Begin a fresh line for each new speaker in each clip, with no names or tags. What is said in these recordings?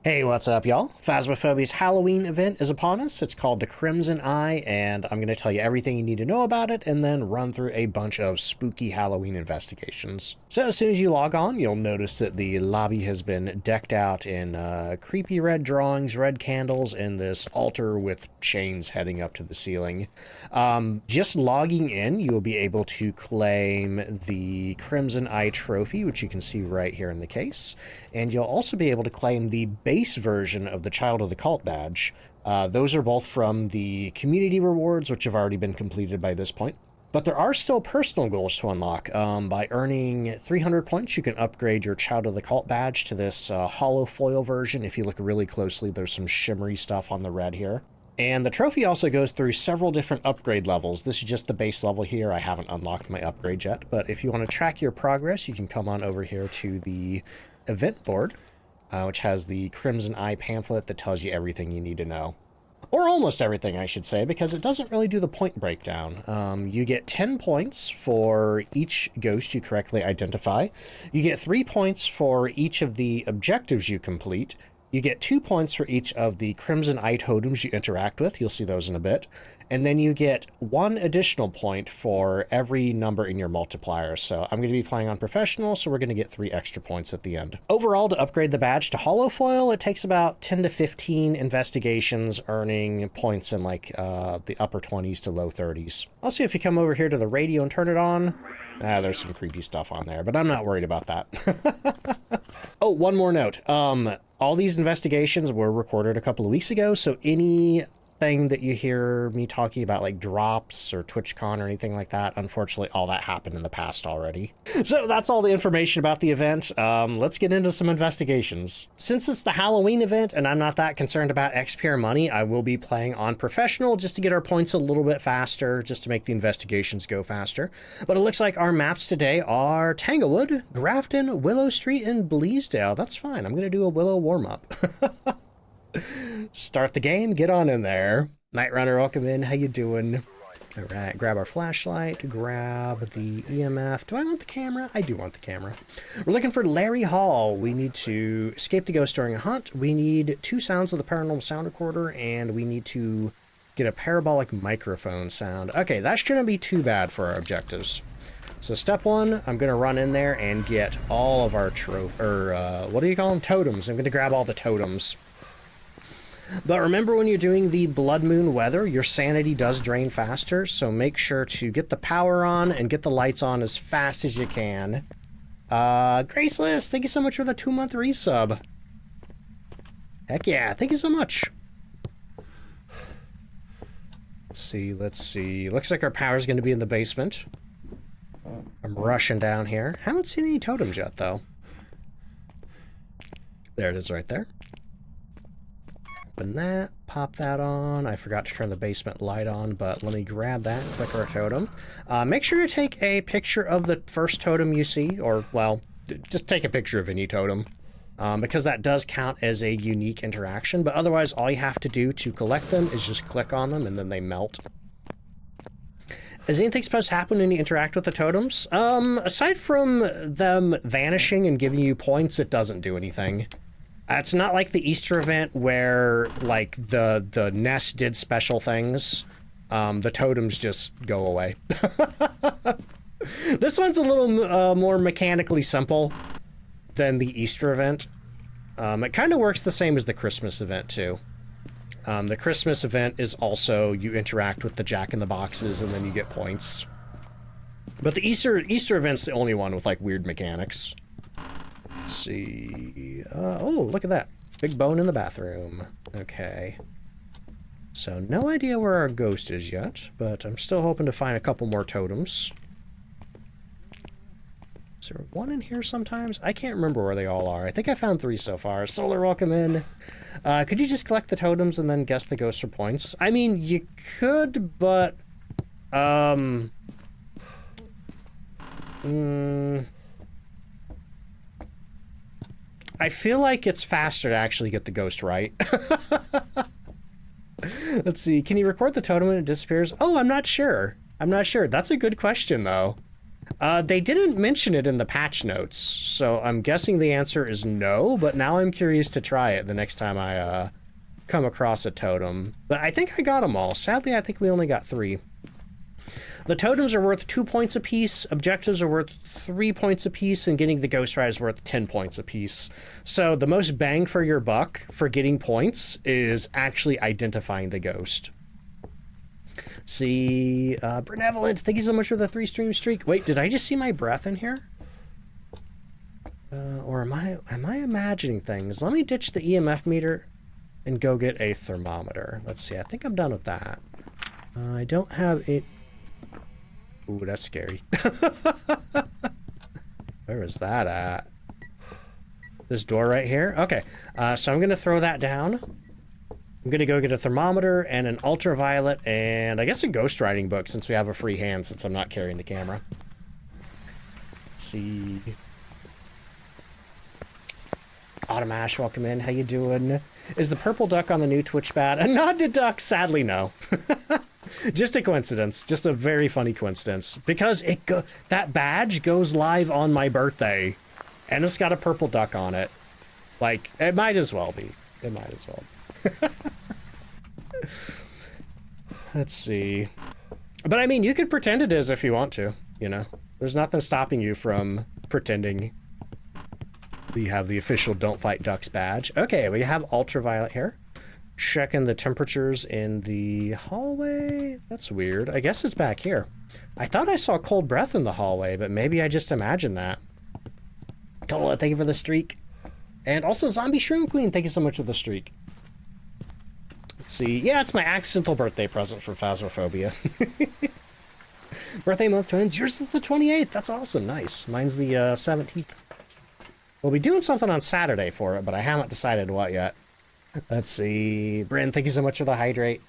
Hey, what's up, y'all? Phasmophobia's Halloween event is upon us. It's called the Crimson Eye, and I'm going to tell you everything you need to know about it and then run through a bunch of spooky Halloween investigations. So as soon as you log on, you'll notice that the lobby has been decked out in creepy red drawings, red candles, and this altar with chains heading up to the ceiling. Just logging in, you'll be able to claim the Crimson Eye trophy, which you can see right here in the case, and you'll also be able to claim the base version of the Child of the Cult badge. Those are both from the community rewards, which have already been completed by this point. But there are still personal goals to unlock. By earning 300 points, you can upgrade your Child of the Cult badge to this hollow foil version. If you look really closely, there's some shimmery stuff on the red here. And the trophy also goes through several different upgrade levels. This is just the base level here. I haven't unlocked my upgrade yet, but if you want to track your progress, you can come on over here to the event board, which has the Crimson Eye pamphlet that tells you everything you need to know. Or almost everything, I should say, because it doesn't really do the point breakdown. You get 10 points for each ghost you correctly identify. You get 3 points for each of the objectives you complete. You get 2 points for each of the Crimson Eye totems you interact with. You'll see those in a bit. And then you get 1 additional point for every number in your multiplier. So I'm going to be playing on Professional, so we're going to get 3 extra points at the end. Overall, to upgrade the badge to Hollow Foil, it takes about 10 to 15 investigations, earning points in like the upper 20s to low 30s. Also, if you come over here to the radio and turn it on, there's some creepy stuff on there, but I'm not worried about that. Oh, one more note. All these investigations were recorded a couple of weeks ago, so anything that you hear me talking about, like drops or TwitchCon or anything like that, unfortunately, all that happened in the past already. So that's all the information about the event. Let's get into some investigations. Since it's the Halloween event and I'm not that concerned about XP or money, I will be playing on Professional just to get our points a little bit faster, just to make the investigations go faster. But it looks like our maps today are Tanglewood, Grafton, Willow Street, and Bleasedale. That's fine. I'm going to do a Willow warm-up. Start the game, get on in there. Night Runner, welcome in. How you doing? All right, grab our flashlight, grab the EMF. Do I want the camera? I do want the camera. We're looking for Larry Hall. We need to escape the ghost during a hunt. We need 2 sounds of the paranormal sound recorder, and we need to get a parabolic microphone sound. Okay, that shouldn't be too bad for our objectives. So step 1, I'm going to run in there and get all of our what do you call them? Totems. I'm going to grab all the totems. But remember, when you're doing the blood moon weather, your sanity does drain faster, so make sure to get the power on and get the lights on as fast as you can. Graceless, thank you so much for the 2-month resub. Heck yeah, thank you so much. Let's see. Looks like our power's going to be in the basement. I'm rushing down here. Haven't seen any totems yet, though. There it is right there. Open that, pop that on. I forgot to turn the basement light on, but let me grab that and click our totem. Make sure to take a picture of the first totem you see, or, well, just take a picture of any totem, because that does count as a unique interaction, but otherwise all you have to do to collect them is just click on them and then they melt. Is anything supposed to happen when you interact with the totems? Aside from them vanishing and giving you points, it doesn't do anything. It's not like the Easter event where, like, the nest did special things. The totems just go away. This one's a little more mechanically simple than the Easter event. It kind of works the same as the Christmas event, too. The Christmas event is also you interact with the Jack-in-the-Boxes and then you get points. But the Easter event's the only one with, like, weird mechanics. Let's see. Oh, look at that. Big bone in the bathroom. Okay. So, no idea where our ghost is yet, but I'm still hoping to find a couple more totems. Is there one in here sometimes? I can't remember where they all are. I think I found 3 so far. Solar, welcome in. Could you just collect the totems and then guess the ghost for points? I mean, you could, but... I feel like it's faster to actually get the ghost right. Let's see. Can you record the totem when it disappears? Oh, I'm not sure. I'm not sure. That's a good question, though. They didn't mention it in the patch notes, so I'm guessing the answer is no, but now I'm curious to try it the next time I come across a totem. But I think I got them all. Sadly, I think we only got 3. The totems are worth 2 points apiece, objectives are worth 3 points apiece, and getting the ghost ride is worth 10 points apiece. So the most bang for your buck for getting points is actually identifying the ghost. See, Benevolent, thank you so much for the 3-stream streak. Wait, did I just see my breath in here? Or am I imagining things? Let me ditch the EMF meter and go get a thermometer. Let's see, I think I'm done with that. I don't have it. Ooh, that's scary. Where is that at? This door right here? Okay, so I'm gonna throw that down. I'm gonna go get a thermometer and an ultraviolet and I guess a ghost writing book since we have a free hand since I'm not carrying the camera. Let's see. Automash, welcome in. How you doing? Is the purple duck on the new Twitch badge? A nod to duck? Sadly, no. Just a coincidence. Just a very funny coincidence. Because that badge goes live on my birthday. And it's got a purple duck on it. Like, it might as well be. It might as well be. Let's see. But I mean, you could pretend it is if you want to, you know. There's nothing stopping you from pretending we have the official Don't Fight Ducks badge. Okay, we have ultraviolet here. Checking the temperatures in the hallway. That's weird. I guess it's back here. I thought I saw cold breath in the hallway, but maybe I just imagined that. Tola, thank you for the streak. And also Zombie Shroom Queen, thank you so much for the streak. Let's see. Yeah, it's my accidental birthday present for Phasmophobia. Birthday month twins. Yours is the 28th. That's awesome. Nice. Mine's the 17th. We'll be doing something on Saturday for it, but I haven't decided what yet. Let's see. Bryn, thank you so much for the hydrate.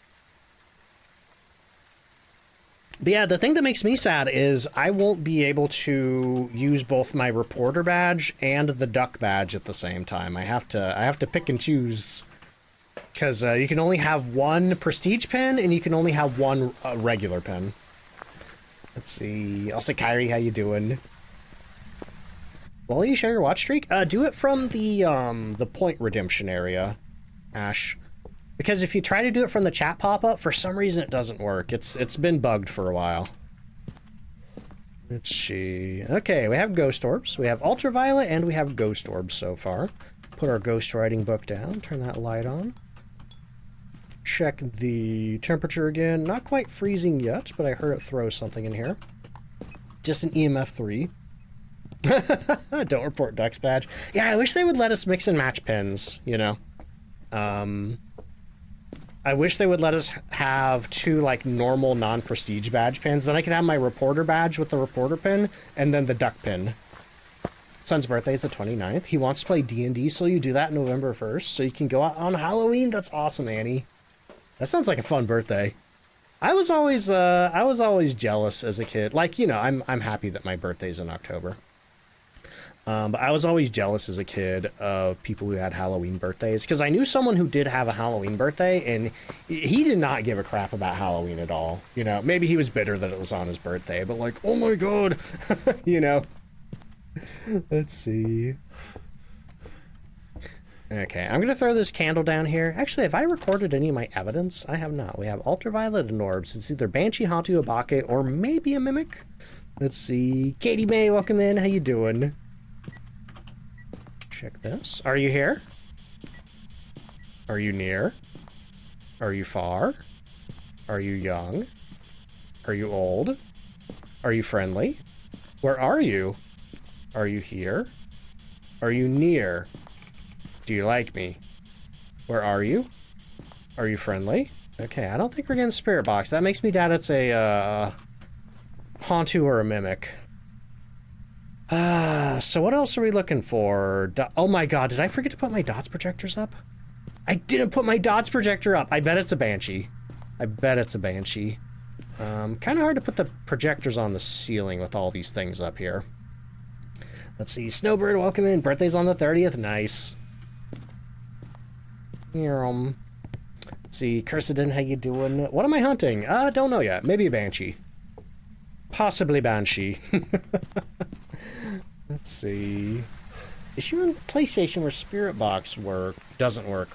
But yeah, the thing that makes me sad is I won't be able to use both my reporter badge and the duck badge at the same time. I have to pick and choose because you can only have one prestige pin and you can only have one regular pin. Let's see. Also, Kyrie, how you doing? Will you share your watch streak? Do it from the point redemption area, Ash. Because if you try to do it from the chat pop-up, for some reason it doesn't work. It's been bugged for a while. Let's see. Okay, we have ghost orbs. We have ultraviolet and we have ghost orbs so far. Put our ghost writing book down. Turn that light on. Check the temperature again. Not quite freezing yet, but I heard it throw something in here. Just an EMF 3. Don't report Ducks badge. Yeah, I wish they would let us mix and match pins, you know. I wish they would let us have 2 like normal non-prestige badge pins. Then I could have my reporter badge with the reporter pin and then the duck pin. Son's birthday is the 29th. He wants to play D&D, so you do that November 1st. So you can go out on Halloween. That's awesome, Annie. That sounds like a fun birthday. I was always jealous as a kid. Like, you know, I'm happy that my birthday's in October. But I was always jealous as a kid of people who had Halloween birthdays because I knew someone who did have a Halloween birthday and he did not give a crap about Halloween at all. You know, maybe he was bitter that it was on his birthday, but like, oh my God, you know. Let's see. Okay, I'm going to throw this candle down here. Actually, have I recorded any of my evidence? I have not. We have ultraviolet and orbs. It's either Banshee, Hantu, Abake, or maybe a Mimic. Let's see. Katie May, welcome in. How you doing? Check this. Are you here? Are you near? Are you far? Are you young? Are you old? Are you friendly? Where are you? Are you here? Are you near? Do you like me? Where are you? Are you friendly? Okay, I don't think we're getting spirit box. That makes me doubt it's a Hantu or a Mimic. So what else are we looking for? Oh my God, did I forget to put my dots projectors up? I didn't put my dots projector up. I bet it's a Banshee. I bet it's a Banshee. Kind of hard to put the projectors on the ceiling with all these things up here. Let's see. Snowbird, welcome in. Birthday's on the 30th. Nice. Let's see. Cursidin, how you doing? What am I hunting? Don't know yet. Maybe a Banshee. Possibly Banshee. Let's see. Issue on PlayStation where Spirit Box doesn't work.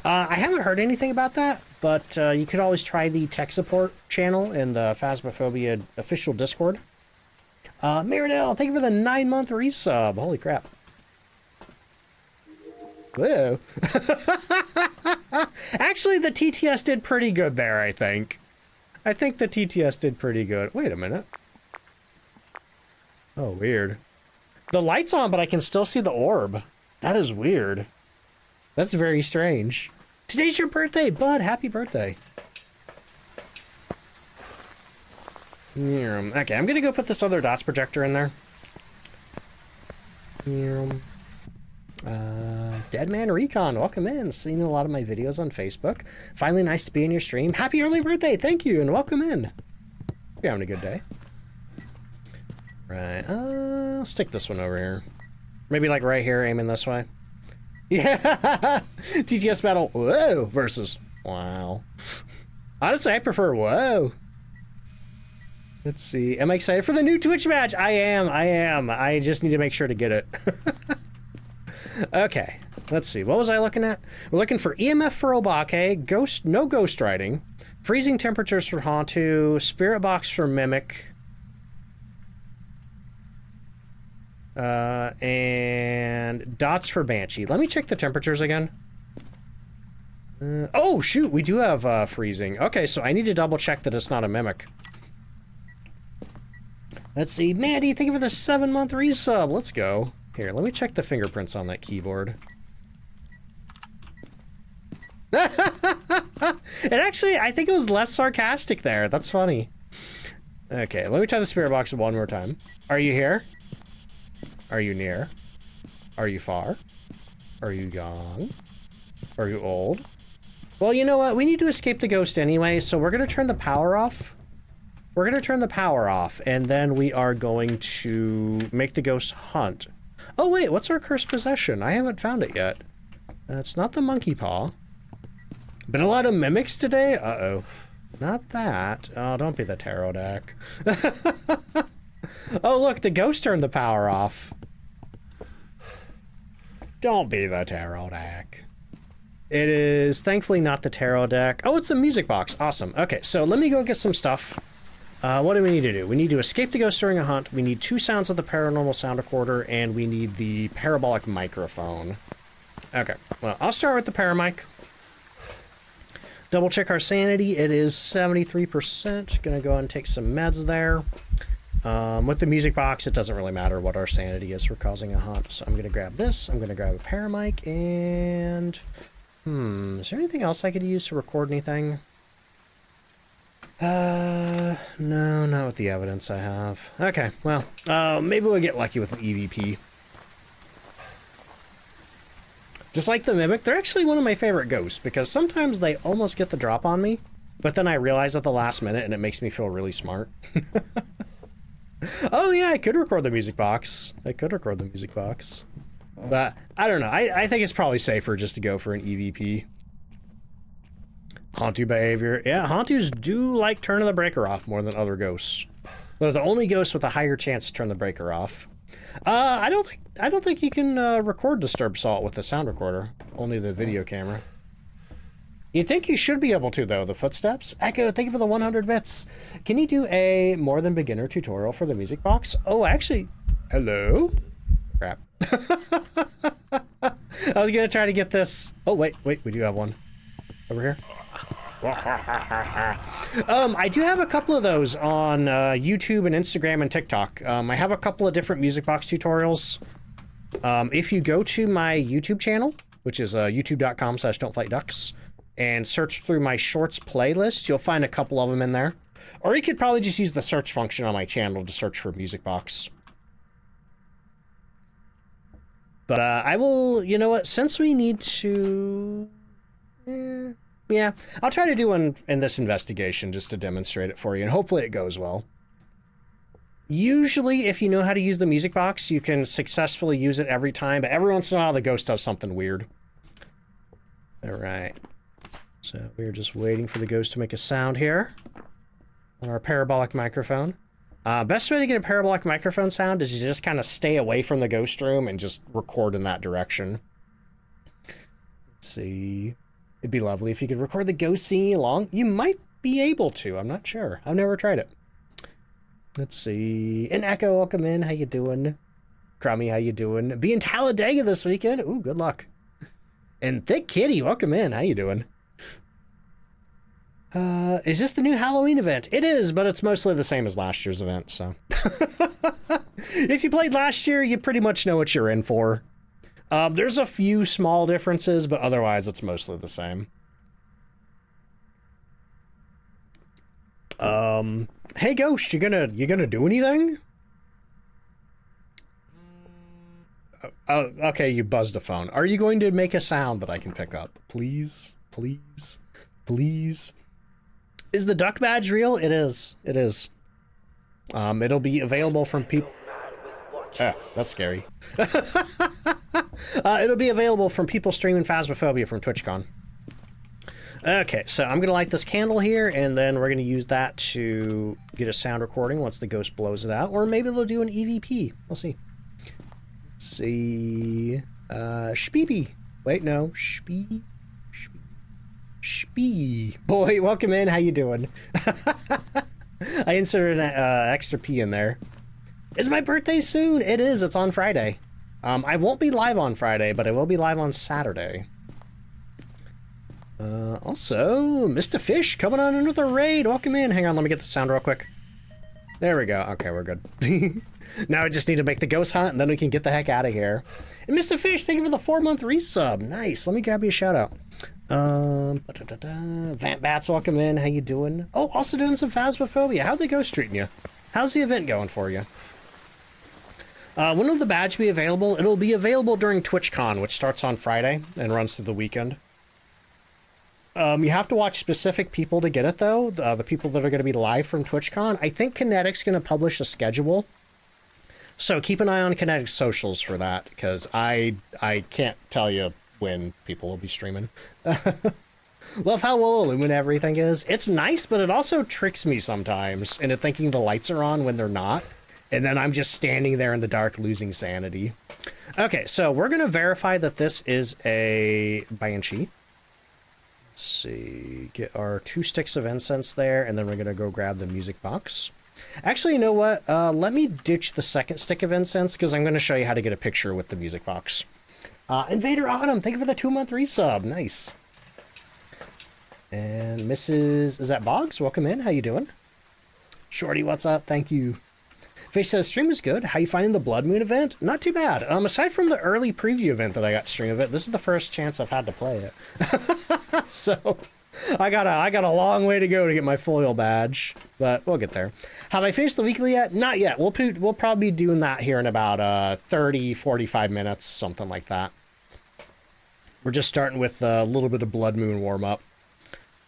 I haven't heard anything about that, but you could always try the tech support channel in the Phasmophobia official Discord. Miradell, thank you for the 9-month resub. Holy crap. Whoa. Actually, the TTS did pretty good there, I think. I think the TTS did pretty good. Wait a minute. Oh, weird. The light's on, but I can still see the orb. That is weird. That's very strange. Today's your birthday, bud. Happy birthday. Okay, I'm gonna go put this other dots projector in there. Deadman Recon, welcome in. Seen a lot of my videos on Facebook. Finally nice to be in your stream. Happy early birthday, thank you, and welcome in. You're having a good day. Right, I'll stick this one over here. Maybe like right here, aiming this way. Yeah! TTS battle, whoa, versus wow. Honestly, I prefer whoa. Let's see, am I excited for the new Twitch match? I am. I just need to make sure to get it. Okay, let's see, what was I looking at? We're looking for EMF for Obake, no ghost riding, freezing temperatures for Hantu, Spirit Box for Mimic, and dots for Banshee. Let me check the temperatures again. Oh shoot, we do have freezing. Okay, so I need to double check that it's not a Mimic. Let's see, Mandy, thank you for the 7-month resub. Let's go. Here, let me check the fingerprints on that keyboard. And actually, I think it was less sarcastic there. That's funny. Okay, let me try the Spirit Box one more time. Are you here? Are you near? Are you far? Are you young? Are you old? Well, you know what? We need to escape the ghost anyway, so we're going to turn the power off. We're going to turn the power off, and then we are going to make the ghost hunt. Oh, wait, what's our cursed possession? I haven't found it yet. It's not the monkey paw. Been a lot of mimics today? Uh-oh. Not that. Oh, don't be the tarot deck. Oh, look, the ghost turned the power off. Don't be the tarot deck. It is thankfully not the tarot deck. Oh, it's the music box. Awesome. Okay, so let me go get some stuff. What do we need to do? We need to escape the ghost during a hunt. We need 2 sounds of the paranormal sound recorder, and we need the parabolic microphone. Okay, well, I'll start with the paramic. Double check our sanity. It is 73%. Gonna go ahead and take some meds there. With the music box, it doesn't really matter what our sanity is for causing a hunt. So I'm gonna grab this. I'm gonna grab a paramic, and is there anything else I could use to record anything? No, not with the evidence I have. Okay, well, maybe we'll get lucky with an EVP. Just like the Mimic, they're actually one of my favorite ghosts, because sometimes they almost get the drop on me, but then I realize at the last minute, and it makes me feel really smart. Oh yeah, I could record the music box. But, I don't know, I think it's probably safer just to go for an EVP. Hantu behavior. Yeah, Hantus do like turning the breaker off more than other ghosts. They're the only ghosts with a higher chance to turn the breaker off. I don't think you can record disturbed salt with the sound recorder. Only the video camera. You'd think you should be able to, though. The footsteps. Echo, thank you for the 100 bits. Can you do a more than beginner tutorial for the music box? Oh, actually, hello? Crap. I was gonna try to get this. Oh, wait, we do have one. Over here. I do have a couple of those on YouTube and Instagram and TikTok. I have a couple of different music box tutorials. If you go to my YouTube channel, which is youtube.com/DontFightDucks, and search through my shorts playlist, you'll find a couple of them in there. Or you could probably just use the search function on my channel to search for music box. But I will, you know what, since we need to... yeah, I'll try to do one in this investigation just to demonstrate it for you, and hopefully it goes well. Usually, if you know how to use the music box, you can successfully use it every time, but every once in a while the ghost does something weird. Alright. So we're just waiting for the ghost to make a sound here on our parabolic microphone. Best way to get a parabolic microphone sound is you just kind of stay away from the ghost room and just record in that direction. Let's see. It'd be lovely if you could record the ghost singing along. You might be able to. I'm not sure. I've never tried it. Let's see. And Echo, welcome in. How you doing? Crummy, how you doing? Be in Talladega this weekend. Ooh, good luck. And Thick Kitty, welcome in. How you doing? Is this the new Halloween event? It is, but it's mostly the same as last year's event, so. If you played last year, you pretty much know what you're in for. There's a few small differences, but otherwise it's mostly the same. Hey Ghost, you gonna do anything? Oh, okay, you buzzed a phone. Are you going to make a sound that I can pick up? Please, please, please. Is the duck badge real? It is. It is. It'll be available from people. Ah, that's scary. It'll be available from people streaming Phasmophobia from TwitchCon. Okay, so I'm gonna light this candle here, and then we're gonna use that to get a sound recording once the ghost blows it out, or maybe they'll do an EVP. We'll see. Let's see. Speepy. Wait, no. Spee. Boy, welcome in. How you doing? I inserted an extra P in there. Is my birthday soon? It is. It's on Friday. I won't be live on Friday, but I will be live on Saturday. Also, Mr. Fish coming on another raid. Welcome in. Hang on, let me get the sound real quick. There we go. Okay, we're good. Now I just need to make the ghost hunt, and then we can get the heck out of here. And Mr. Fish, thank you for the 4-month resub. Nice. Let me grab you a shout out. Vamp Bats, welcome in. How you doing? Oh, also doing some Phasmophobia. How'd the ghost treating you? How's the event going for you? When will the badge be available? It'll be available during TwitchCon, which starts on Friday and runs through the weekend. You have to watch specific people to get it, though. The people that are going to be live from TwitchCon. I think Kinetic's going to publish a schedule. So keep an eye on Kinetic's socials for that, because I can't tell you when people will be streaming. Love how well illuminated everything is. It's nice, but it also tricks me sometimes into thinking the lights are on when they're not. And then I'm just standing there in the dark losing sanity. Okay, so we're going to verify that this is a Banshee. Let's see, get our 2 sticks of incense there, and then we're going to go grab the music box. Actually, you know what? Let me ditch the 2nd stick of incense, because I'm going to show you how to get a picture with the music box. Invader Autumn, thank you for the 2-month resub. Nice. And Mrs. Is that Boggs? Welcome in. How you doing? Shorty, what's up? Thank you. Fish says, stream is good. How you finding the Blood Moon event? Not too bad. Aside from the early preview event that I got to stream of it, this is the first chance I've had to play it. So, I got a long way to go to get my foil badge, but we'll get there. Have I finished the weekly yet? Not yet. We'll probably be doing that here in about 30, 45 minutes, something like that. We're just starting with a little bit of Blood Moon warm-up.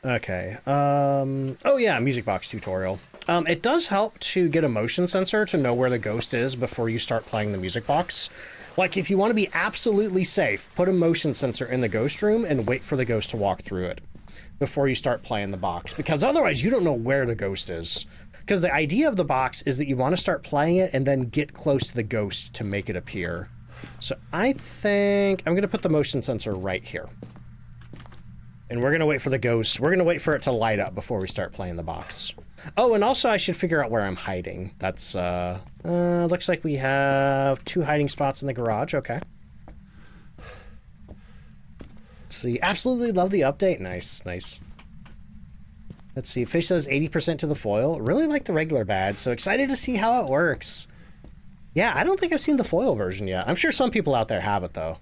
Okay. Oh yeah, music box tutorial. It does help to get a motion sensor to know where the ghost is before you start playing the music box. Like, if you want to be absolutely safe, put a motion sensor in the ghost room and wait for the ghost to walk through it before you start playing the box, because otherwise you don't know where the ghost is. Because the idea of the box is that you want to start playing it and then get close to the ghost to make it appear. So I think I'm going to put the motion sensor right here. And we're going to wait for the ghost. We're going to wait for it to light up before we start playing the box. Oh, and also I should figure out where I'm hiding. That's, looks like we have 2 hiding spots in the garage. Okay. Let's see. Absolutely love the update. Nice, nice. Let's see. Fish says 80% to the foil. Really like the regular badge, so excited to see how it works. Yeah, I don't think I've seen the foil version yet. I'm sure some people out there have it, though.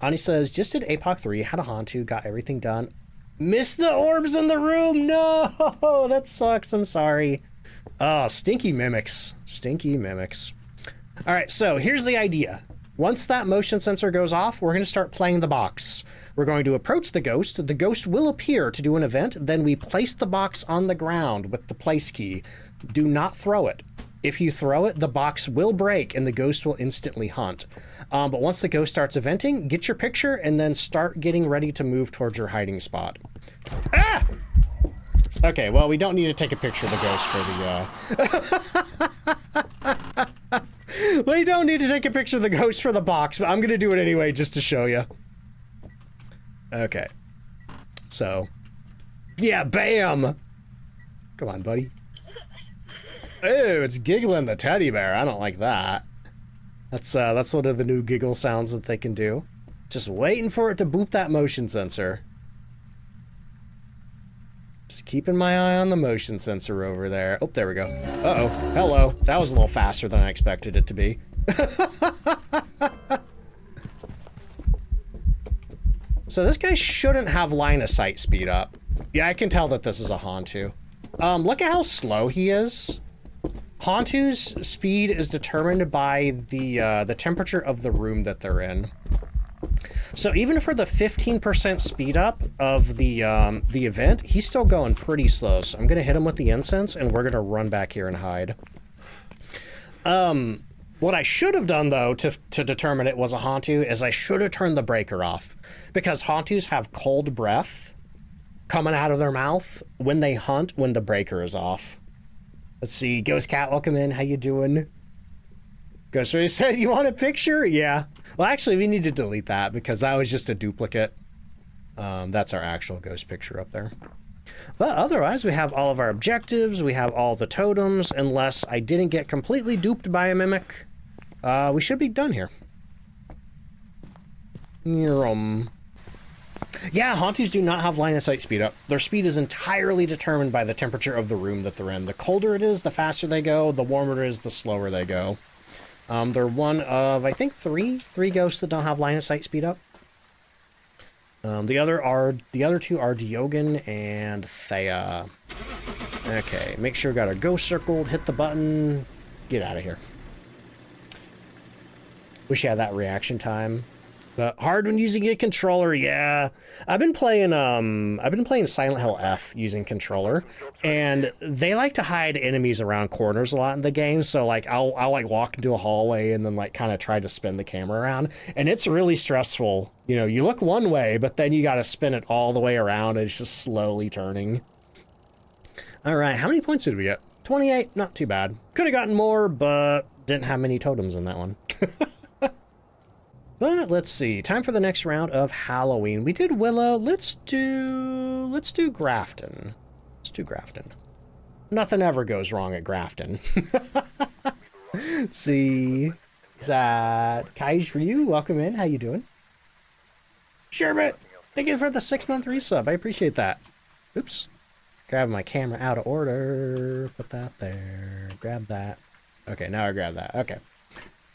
Ani says, just did APOC 3, had a Hantu, got everything done. Missed the orbs in the room! No! That sucks, I'm sorry. Oh, stinky mimics. Stinky mimics. Alright, so here's the idea. Once that motion sensor goes off, we're going to start playing the box. We're going to approach the ghost. The ghost will appear to do an event. Then we place the box on the ground with the place key. Do not throw it. If you throw it, the box will break and the ghost will instantly hunt. But once the ghost starts eventing, get your picture and then start getting ready to move towards your hiding spot. Ah! Okay, well, we don't need to take a picture of the ghost for the, we don't need to take a picture of the ghost for the box, but I'm gonna do it anyway just to show you. Okay. So. Yeah, bam! Come on, buddy. Ew, it's giggling the teddy bear. I don't like that. That's one of the new giggle sounds that they can do. Just waiting for it to boop that motion sensor. Just keeping my eye on the motion sensor over there. Oh, there we go. Uh-oh. Hello. That was a little faster than I expected it to be. So this guy shouldn't have line of sight speed up. Yeah, I can tell that this is a Hantu. Look at how slow he is. Hantu's speed is determined by the temperature of the room that they're in. So even for the 15% speed up of the event, he's still going pretty slow. So I'm gonna hit him with the incense, and we're gonna run back here and hide. What I should have done though to determine it was a Hantu is I should have turned the breaker off, because Hantus have cold breath coming out of their mouth when they hunt when the breaker is off. Let's see, Ghost Cat, welcome in. How you doing? Ghost Ray said, you want a picture? Yeah. Well, actually, we need to delete that because that was just a duplicate. That's our actual ghost picture up there. But otherwise, we have all of our objectives. We have all the totems. Unless I didn't get completely duped by a mimic, we should be done here. Yeah, Hantus do not have line of sight speed up. Their speed is entirely determined by the temperature of the room that they're in. The colder it is, the faster they go. The warmer it is, the slower they go. They're one of, I think, three ghosts that don't have line of sight speed up. The other two are Diogen and Thea. Okay, make sure we got our ghost circled. Hit the button. Get out of here. Wish you had that reaction time. But hard when using a controller, yeah. I've been playing Silent Hill F using controller, and they like to hide enemies around corners a lot in the game. So like I'll like walk into a hallway and then like kind of try to spin the camera around, and it's really stressful. You know, you look one way, but then you got to spin it all the way around, and it's just slowly turning. All right, how many points did we get? 28, not too bad. Could have gotten more, but didn't have many totems in that one. But let's see. Time for the next round of Halloween. We did Willow. Let's do Grafton. Let's do Grafton. Nothing ever goes wrong at Grafton. Let's see. Is that Kaj for you? Welcome in. How you doing? Sherbet. Thank you for the 6-month resub. I appreciate that. Oops. Grab my camera out of order. Put that there. Grab that. Okay, now I grab that. Okay.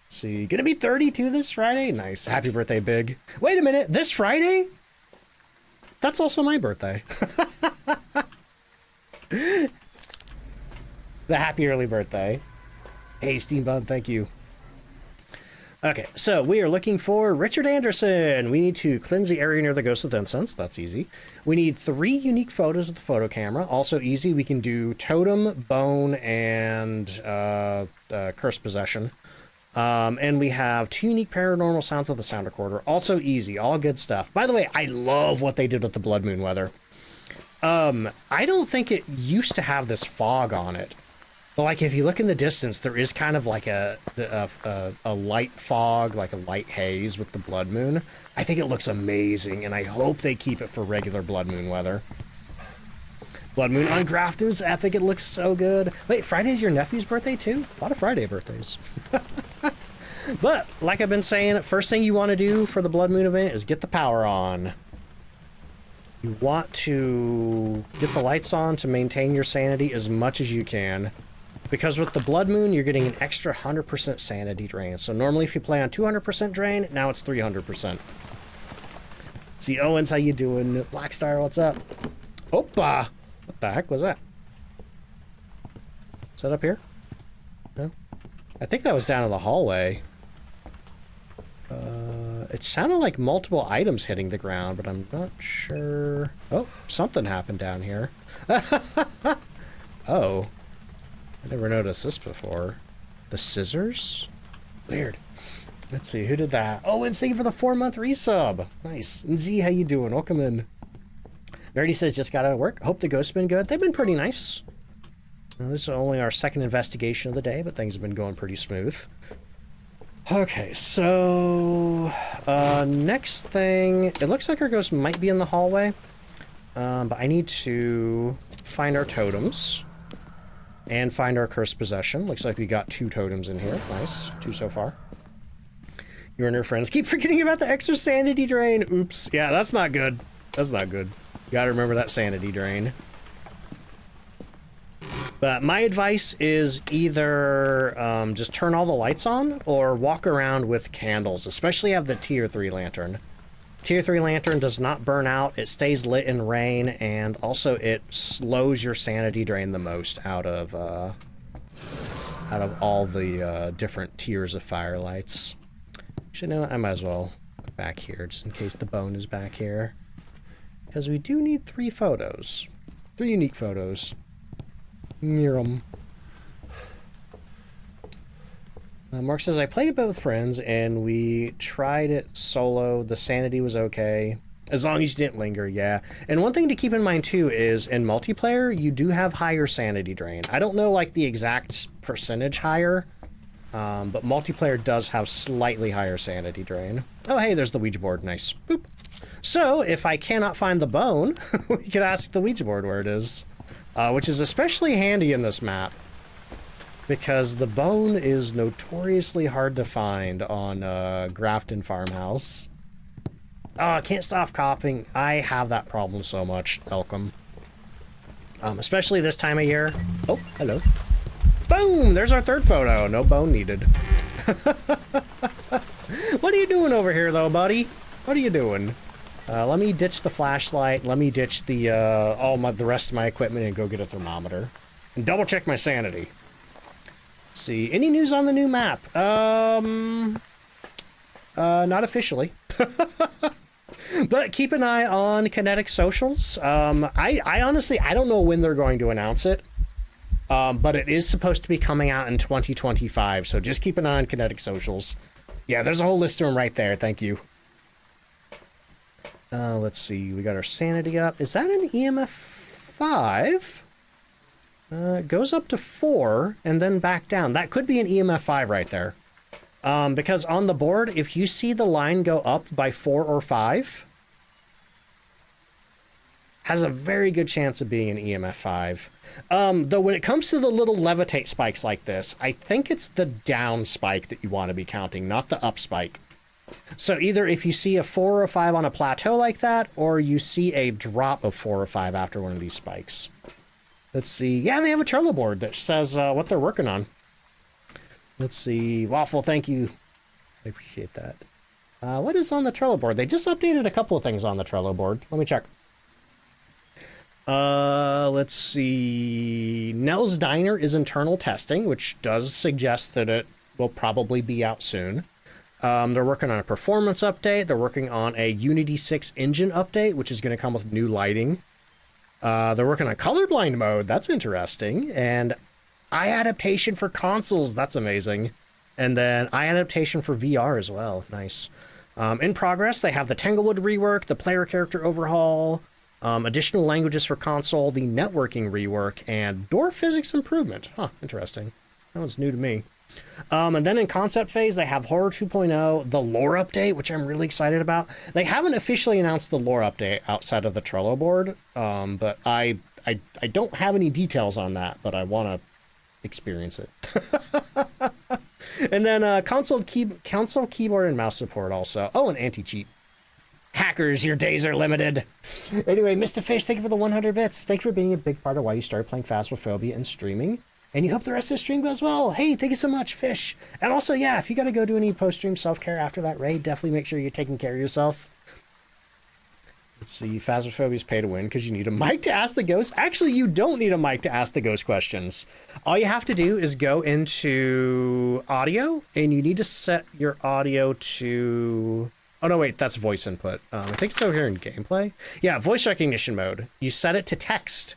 See, gonna be 32 this Friday? Nice. Happy birthday, Big. Wait a minute, this Friday? That's also my birthday. The happy early birthday. Hey, Steambud, thank you. Okay, so we are looking for Richard Anderson. We need to cleanse the area near the ghost with incense. That's easy. We need 3 unique photos with the photo camera. Also easy. We can do totem, bone, and curse possession. And we have 2 unique paranormal sounds with the sound recorder. Also easy, all good stuff. By the way, I love what they did with the blood moon weather. I don't think it used to have this fog on it. But like if you look in the distance, there is kind of like a light fog, like a light haze with the blood moon. I think it looks amazing, and I hope they keep it for regular blood moon weather. Blood moon on Grafton is epic. It looks so good. Wait, Friday's your nephew's birthday too? A lot of Friday birthdays. But, like I've been saying, first thing you want to do for the Blood Moon event is get the power on. You want to get the lights on to maintain your sanity as much as you can. Because with the Blood Moon, you're getting an extra 100% sanity drain. So normally if you play on 200% drain, now it's 300%. See, Owens, how you doing? Blackstar, what's up? Opa! What the heck was that? Is that up here? No? I think that was down in the hallway. It sounded like multiple items hitting the ground, but I'm not sure. Oh, something happened down here. Oh. I never noticed this before. The scissors? Weird. Let's see, who did that? Oh, and thank you for the 4-month resub. Nice. And Z, how you doing? Welcome in. Verdi says, just got out of work. Hope the ghost's been good. They've been pretty nice. This is only our second investigation of the day, but things have been going pretty smooth. Okay, so next thing, it looks like our ghost might be in the hallway, but I need to find our totems and find our cursed possession. Looks like we got 2 totems in here. Nice, 2 so far. You and your friends keep forgetting about the extra sanity drain. Oops. Yeah, that's not good. That's not good. You gotta remember that sanity drain. But my advice is either just turn all the lights on or walk around with candles, especially have the tier 3 lantern. Tier 3 lantern does not burn out, it stays lit in rain, and also it slows your sanity drain the most out of all the different tiers of firelights. Actually, no, I might as well look back here just in case the bone is back here. Because we do need 3 photos. 3 unique photos. Near them. Mark says, I played it with friends and we tried it solo. The sanity was okay. As long as you didn't linger, yeah. And one thing to keep in mind too is in multiplayer, you do have higher sanity drain. I don't know like the exact percentage higher, but multiplayer does have slightly higher sanity drain. Oh, hey, there's the Ouija board. Nice. Boop. So if I cannot find the bone, we could ask the Ouija board where it is. Which is especially handy in this map because the bone is notoriously hard to find on Grafton Farmhouse. Oh, I can't stop coughing. I have that problem so much, Elcom. Especially this time of year. Oh, hello. Boom! There's our 3rd photo. No bone needed. What are you doing over here, though, buddy? What are you doing? Let me ditch the flashlight. Let me ditch the the rest of my equipment and go get a thermometer and double check my sanity. See, any news on the new map? Not officially, but keep an eye on Kinetic socials. I honestly I don't know when they're going to announce it, but it is supposed to be coming out in 2025. So just keep an eye on Kinetic socials. Yeah, there's a whole list of them right there. Thank you. Let's see, we got our sanity up. Is that an EMF 5? It goes up to 4 and then back down. That could be an EMF 5 right there. Because on the board, if you see the line go up by 4 or 5, has a very good chance of being an EMF 5. Though when it comes to the little levitate spikes like this, I think it's the down spike that you want to be counting, not the up spike. So either if you see a 4 or 5 on a plateau like that, or you see a drop of 4 or 5 after one of these spikes. Let's see. Yeah, they have a Trello board that says what they're working on. Let's see. Waffle, thank you. I appreciate that. What is on the Trello board? They just updated a couple of things on the Trello board. Let me check. Let's see. Nell's Diner is internal testing, which does suggest that it will probably be out soon. They're working on a performance update. They're working on a Unity 6 engine update, which is going to come with new lighting. They're working on colorblind mode. That's interesting. And eye adaptation for consoles. That's amazing. And then eye adaptation for VR as well. Nice. In progress, they have the Tanglewood rework, the player character overhaul, additional languages for console, the networking rework, and door physics improvement. Huh, interesting. That one's new to me. And then in concept phase, they have Horror 2.0, the lore update, which I'm really excited about. They haven't officially announced the lore update outside of the Trello board, but I don't have any details on that, but I want to experience it. And then console keyboard and mouse support also. Oh, and anti-cheat. Hackers, your days are limited. Anyway, Mr. Fish, thank you for the 100 bits. Thank you for being a big part of why you started playing Phasmophobia and streaming. And you hope the rest of the stream goes well. Hey, thank you so much, Fish. And also, yeah, if you got to go do any post-stream self-care after that raid, definitely make sure you're taking care of yourself. Let's see, Phasmophobia's pay to win because you need a mic to ask the ghost. Actually, you don't need a mic to ask the ghost questions. All you have to do is go into audio, and you need to set your audio to... Oh, no, wait, that's voice input. I think it's over here in gameplay. Yeah, voice recognition mode. You set it to text.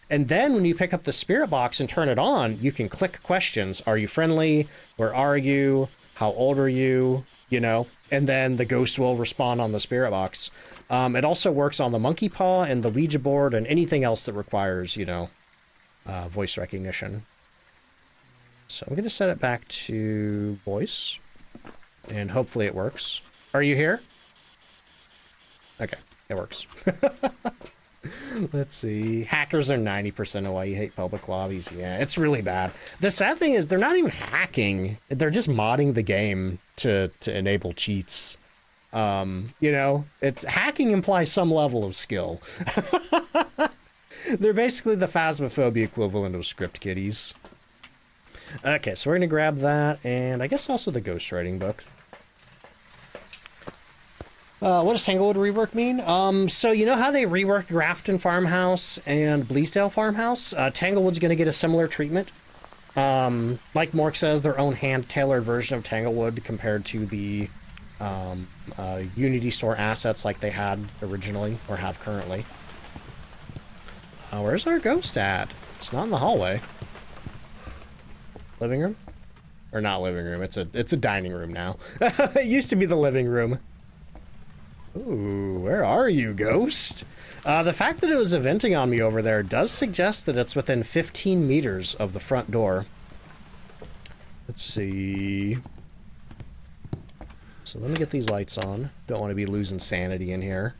And then when you pick up the spirit box and turn it on, you can click questions. Are you friendly? Where are you? How old are you? you know, and then the ghost will respond on the spirit box. It also works on the monkey paw and the Ouija board and anything else that requires, you know, voice recognition. So I'm going to set it back to voice, and hopefully it works. Are you here? Okay, it works. Let's see. Hackers are 90% of why you hate public lobbies. Yeah, it's really bad. The sad thing is they're not even hacking. They're just modding the game to enable cheats. You know, hacking implies some level of skill. They're basically the Phasmophobia equivalent of script kiddies. Okay, so we're going to grab that, and I guess also the ghostwriting book. What does Tanglewood rework mean? So you know how they reworked Grafton Farmhouse and Bleasedale Farmhouse? Tanglewood's going to get a similar treatment. Like Mork says, their own hand-tailored version of Tanglewood compared to the Unity Store assets like they had originally, or have currently. Where's our ghost at? It's not in the hallway. Living room? Or not living room, it's a dining room now. It used to be the living room. Ooh, where are you, ghost? The fact that it was eventing on me over there does suggest that it's within 15 meters of the front door. Let's see. So let me get these lights on. Don't want to be losing sanity in here.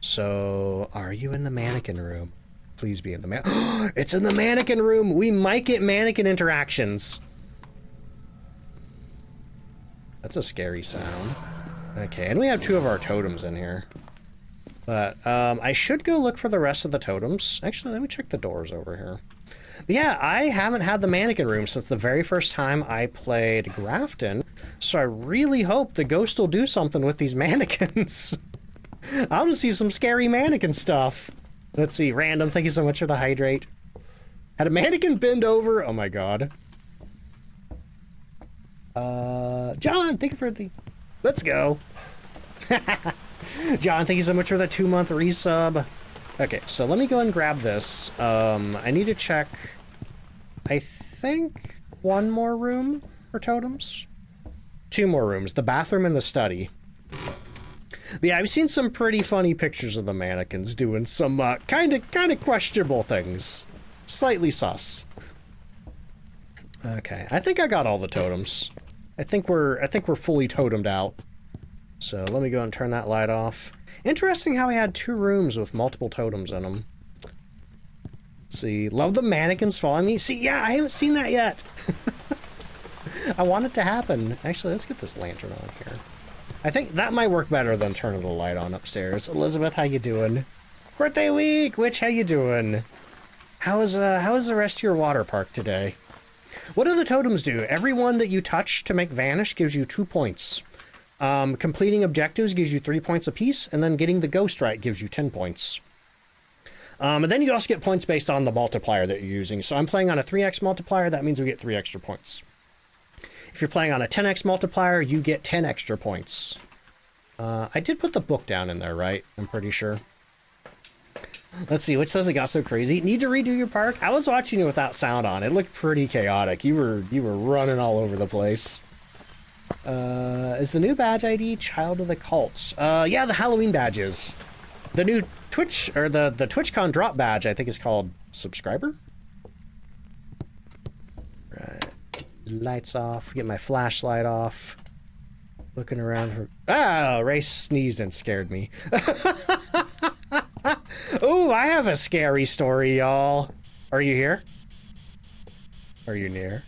So, are you in the mannequin room? Please be in the It's in the mannequin room! We might get mannequin interactions! That's a scary sound. Okay, and we have 2 of our totems in here. But, I should go look for the rest of the totems. Actually, let me check the doors over here. But yeah, I haven't had the mannequin room since the very first time I played Grafton, so I really hope the ghost will do something with these mannequins. I want to see some scary mannequin stuff. Let's see, random, thank you so much for the hydrate. Had a mannequin bend over? Oh my god. John, thank you for the... Let's go. John, thank you so much for the 2-month resub. Okay, so let me go and grab this. I need to check, I think, 1 more room for totems? 2 more rooms, the bathroom and the study. But yeah, I've seen some pretty funny pictures of the mannequins doing some kind of questionable things. Slightly sus. Okay, I think I got all the totems. I think we're fully totemed out. So let me go and turn that light off. Interesting how we had 2 rooms with multiple totems in them. Let's see, love the mannequins following me. See, yeah, I haven't seen that yet. I want it to happen. Actually, let's get this lantern on here. I think that might work better than turning the light on upstairs. Elizabeth, how you doing? Birthday week! Witch, how you doing? How is the rest of your water park today? What do the totems do? Every one that you touch to make vanish gives you 2 points. Completing objectives gives you 3 points apiece, and then getting the ghost right gives you 10 points. And then you also get points based on the multiplier that you're using. So I'm playing on a 3x multiplier, that means we get 3 extra points. If you're playing on a 10x multiplier, you get 10 extra points. I did put the book down in there, right? I'm pretty sure. Let's see, which says it got so crazy. Need to redo your park? I was watching it without sound on. It looked pretty chaotic. You were running all over the place. Is the new badge ID Child of the Cults? Yeah, the Halloween badges. The new Twitch, or the TwitchCon drop badge, I think is called Subscriber? Right. Lights off. Get my flashlight off. Looking around for... Oh, Ray sneezed and scared me. Ooh, I have a scary story, y'all. Are you here? Are you near?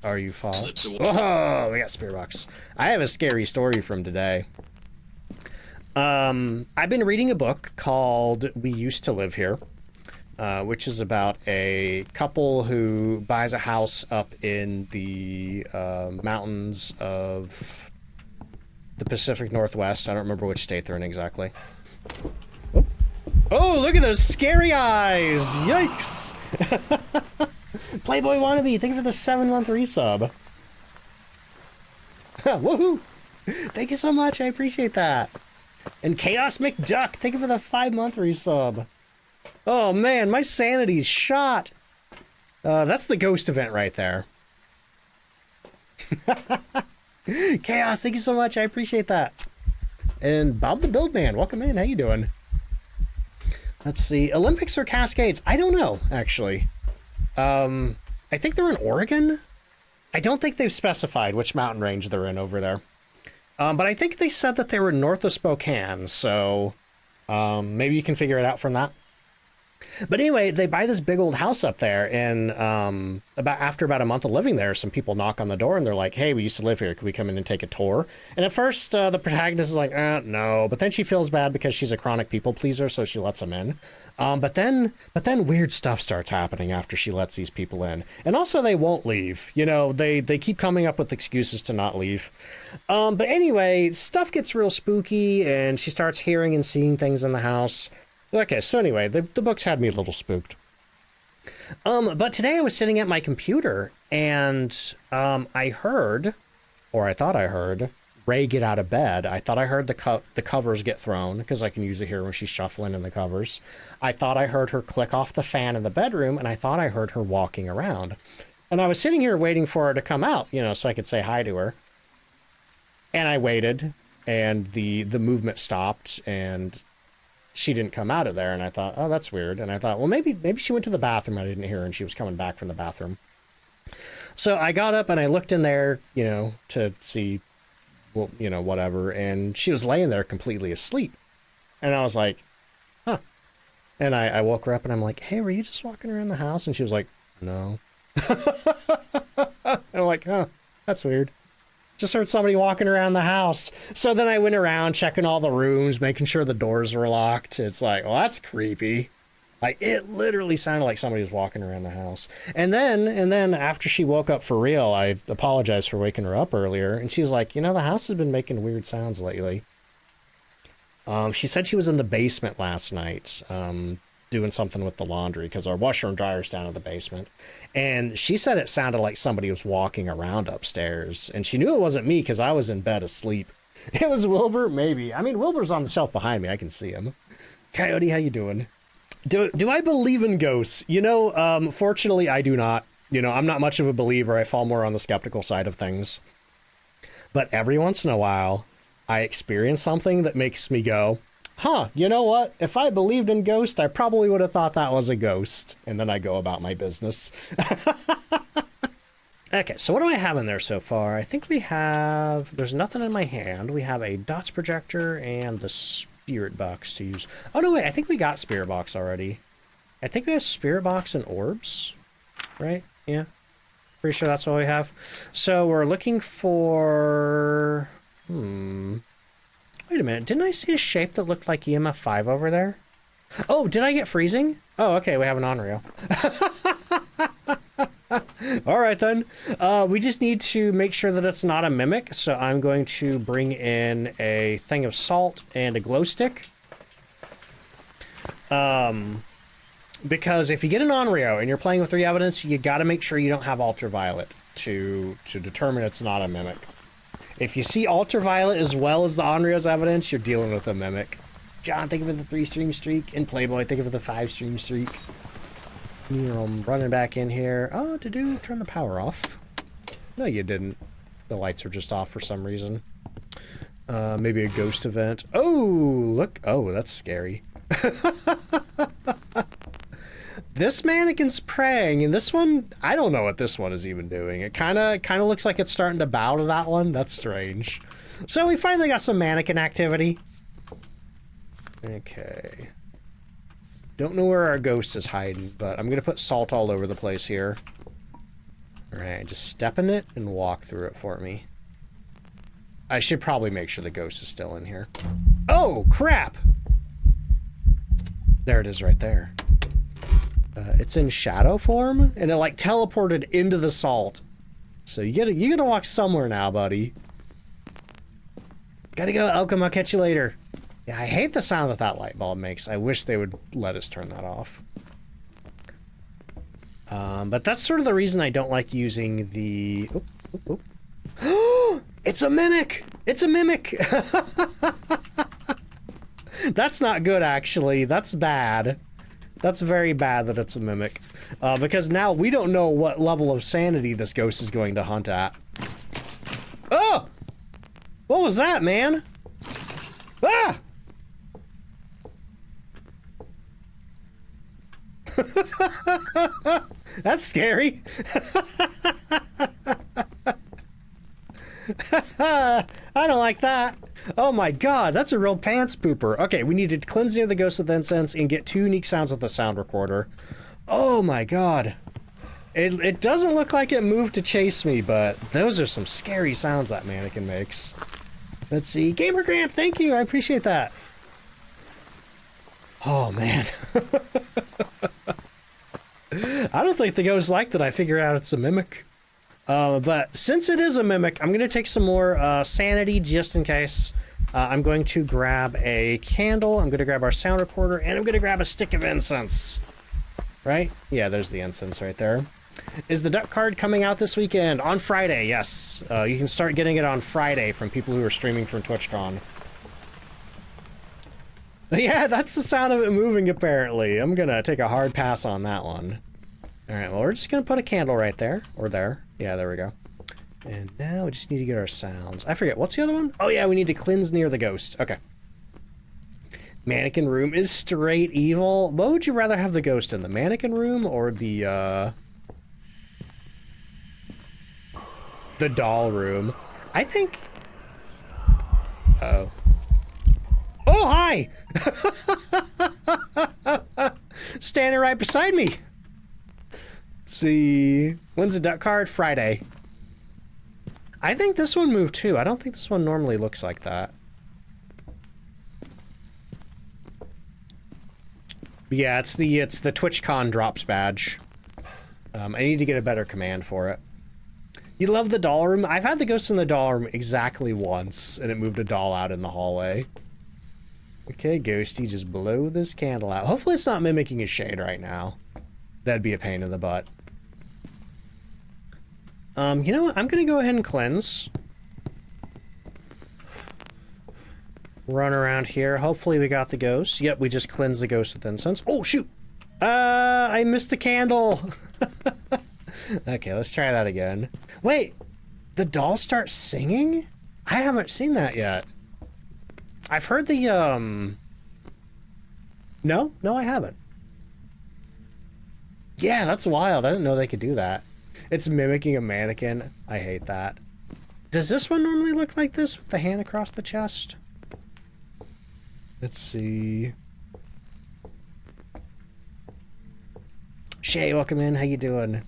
Are you far? Oh, we got Spirit Box. I have a scary story from today. I've been reading a book called We Used to Live Here, which is about a couple who buys a house up in the mountains of the Pacific Northwest. I don't remember which state they're in exactly. Oh, look at those scary eyes! Yikes! Playboy Wannabe, thank you for the 7-month resub. Woohoo! Thank you so much, I appreciate that. And Chaos McDuck, thank you for the 5-month resub. Oh man, my sanity's shot. That's the ghost event right there. Chaos, thank you so much. I appreciate that. And Bob the Build Man, welcome in. How you doing? Let's see. Olympics or Cascades? I don't know, actually. I think they're in Oregon. I don't think they've specified which mountain range they're in over there. But I think they said that they were north of Spokane, so maybe you can figure it out from that. But anyway, they buy this big old house up there, and after about a month of living there, some people knock on the door, and they're like, hey, we used to live here. Could we come in and take a tour? And at first, the protagonist is like, no. But then she feels bad because she's a chronic people pleaser, so she lets them in. But then weird stuff starts happening after she lets these people in. And also, they won't leave. You know, they keep coming up with excuses to not leave. But anyway, stuff gets real spooky, and she starts hearing and seeing things in the house. Okay, so anyway, the books had me a little spooked. But today I was sitting at my computer, and I heard, or I thought I heard, Ray get out of bed. I thought I heard the covers get thrown, because I can usually hear when she's shuffling in the covers. I thought I heard her click off the fan in the bedroom, and I thought I heard her walking around. And I was sitting here waiting for her to come out, you know, so I could say hi to her. And I waited, and the movement stopped, and she didn't come out of there, and I thought, oh, that's weird. And I thought, well, maybe she went to the bathroom. I didn't hear her, and she was coming back from the bathroom. So I got up and I looked in there, you know, to see, well, you know, whatever. And she was laying there completely asleep. And I was like, huh. And I woke her up and I'm like, hey, were you just walking around the house? And she was like, no. And I'm like, huh, that's weird. Just heard somebody walking around the house. So then I went around checking all the rooms, making sure the doors were locked. It's like, well, that's creepy. Like, it literally sounded like somebody was walking around the house. And then after she woke up for real, I apologized for waking her up earlier. And she was like, you know, the house has been making weird sounds lately. She said she was in the basement last night, doing something with the laundry because our washer and dryer's down in the basement. And she said it sounded like somebody was walking around upstairs. And she knew it wasn't me because I was in bed asleep. It was Wilbur, maybe. I mean, Wilbur's on the shelf behind me. I can see him. Coyote, how you doing? Do I believe in ghosts? You know, fortunately, I do not. You know, I'm not much of a believer. I fall more on the skeptical side of things. But every once in a while, I experience something that makes me go, huh, you know what? If I believed in ghosts, I probably would have thought that was a ghost. And then I go about my business. Okay, so what do I have in there so far? I think we have... There's nothing in my hand. We have a dots projector and the spirit box to use. Oh, no, wait. I think we got spirit box already. I think we have spirit box and orbs. Right? Yeah. Pretty sure that's what we have. So we're looking for... Wait a minute, didn't I see a shape that looked like EMF 5 over there? Oh, did I get freezing? Oh, okay, we have an on-rail. All right, then. We just need to make sure that it's not a mimic, so I'm going to bring in a thing of salt and a glow stick. Because if you get an on-rail and you're playing with 3 evidence, you got to make sure you don't have ultraviolet to determine it's not a mimic. If you see ultraviolet as well as the on-rails evidence, you're dealing with a mimic. John, think of it the 3-stream streak. And Playboy, think of it the 5-stream streak. I'm running back in here. Oh, turn the power off. No, you didn't. The lights are just off for some reason. Maybe a ghost event. Oh, look. Oh, that's scary. This mannequin's praying, and this one, I don't know what this one is even doing. It kind of looks like it's starting to bow to that one. That's strange. So we finally got some mannequin activity. Okay. Don't know where our ghost is hiding, but I'm going to put salt all over the place here. All right, just step in it and walk through it for me. I should probably make sure the ghost is still in here. Oh, crap! There it is right there. It's in shadow form, and it like teleported into the salt. So you gotta walk somewhere now, buddy. Gotta go, Elcom. I'll catch you later. Yeah, I hate the sound that light bulb makes. I wish they would let us turn that off. But that's sort of the reason I don't like using the... Oh. It's a mimic! It's a mimic! That's not good, actually. That's bad. That's very bad that it's a mimic. Because now we don't know what level of sanity this ghost is going to hunt at. Oh! What was that, man? Ah! That's scary. I don't like that. Oh my god, that's a real pants pooper. Okay, we need to cleanse near the ghost with incense and get 2 unique sounds with the sound recorder. Oh my god. It doesn't look like it moved to chase me, but those are some scary sounds that mannequin makes. Let's see. Gamer Gramp, thank you. I appreciate that. Oh man. I don't think the ghost liked that I figured out it's a mimic. But since it is a mimic, I'm going to take some more sanity just in case. I'm going to grab a candle, I'm going to grab our sound recorder, and I'm going to grab a stick of incense. Right? Yeah, there's the incense right there. Is the duck card coming out this weekend? On Friday, yes. You can start getting it on Friday from people who are streaming from TwitchCon. Yeah, that's the sound of it moving, apparently. I'm going to take a hard pass on that one. Alright, well, we're just going to put a candle right there. Or there. Yeah, there we go. And now we just need to get our sounds. I forget, what's the other one? Oh yeah, we need to cleanse near the ghost. Okay. Mannequin room is straight evil. What would you rather have the ghost in? The mannequin room or the doll room? I think... Oh. Oh, hi! Standing right beside me. Let's see. When's the duck card? Friday. I think this one moved too. I don't think this one normally looks like that. But yeah, it's the TwitchCon drops badge. I need to get a better command for it. You love the doll room? I've had the ghost in the doll room exactly once, and it moved a doll out in the hallway. Okay, Ghosty, just blow this candle out. Hopefully it's not mimicking his shade right now. That'd be a pain in the butt. You know what? I'm gonna go ahead and cleanse. Run around here. Hopefully we got the ghost. Yep, we just cleansed the ghost with incense. Oh, shoot! I missed the candle! Okay, let's try that again. Wait! The doll starts singing? I haven't seen that yet. I've heard the, No, I haven't. Yeah, that's wild. I didn't know they could do that. It's mimicking a mannequin. I hate that. Does this one normally look like this with the hand across the chest? Let's see. Shay, welcome in. How you doing?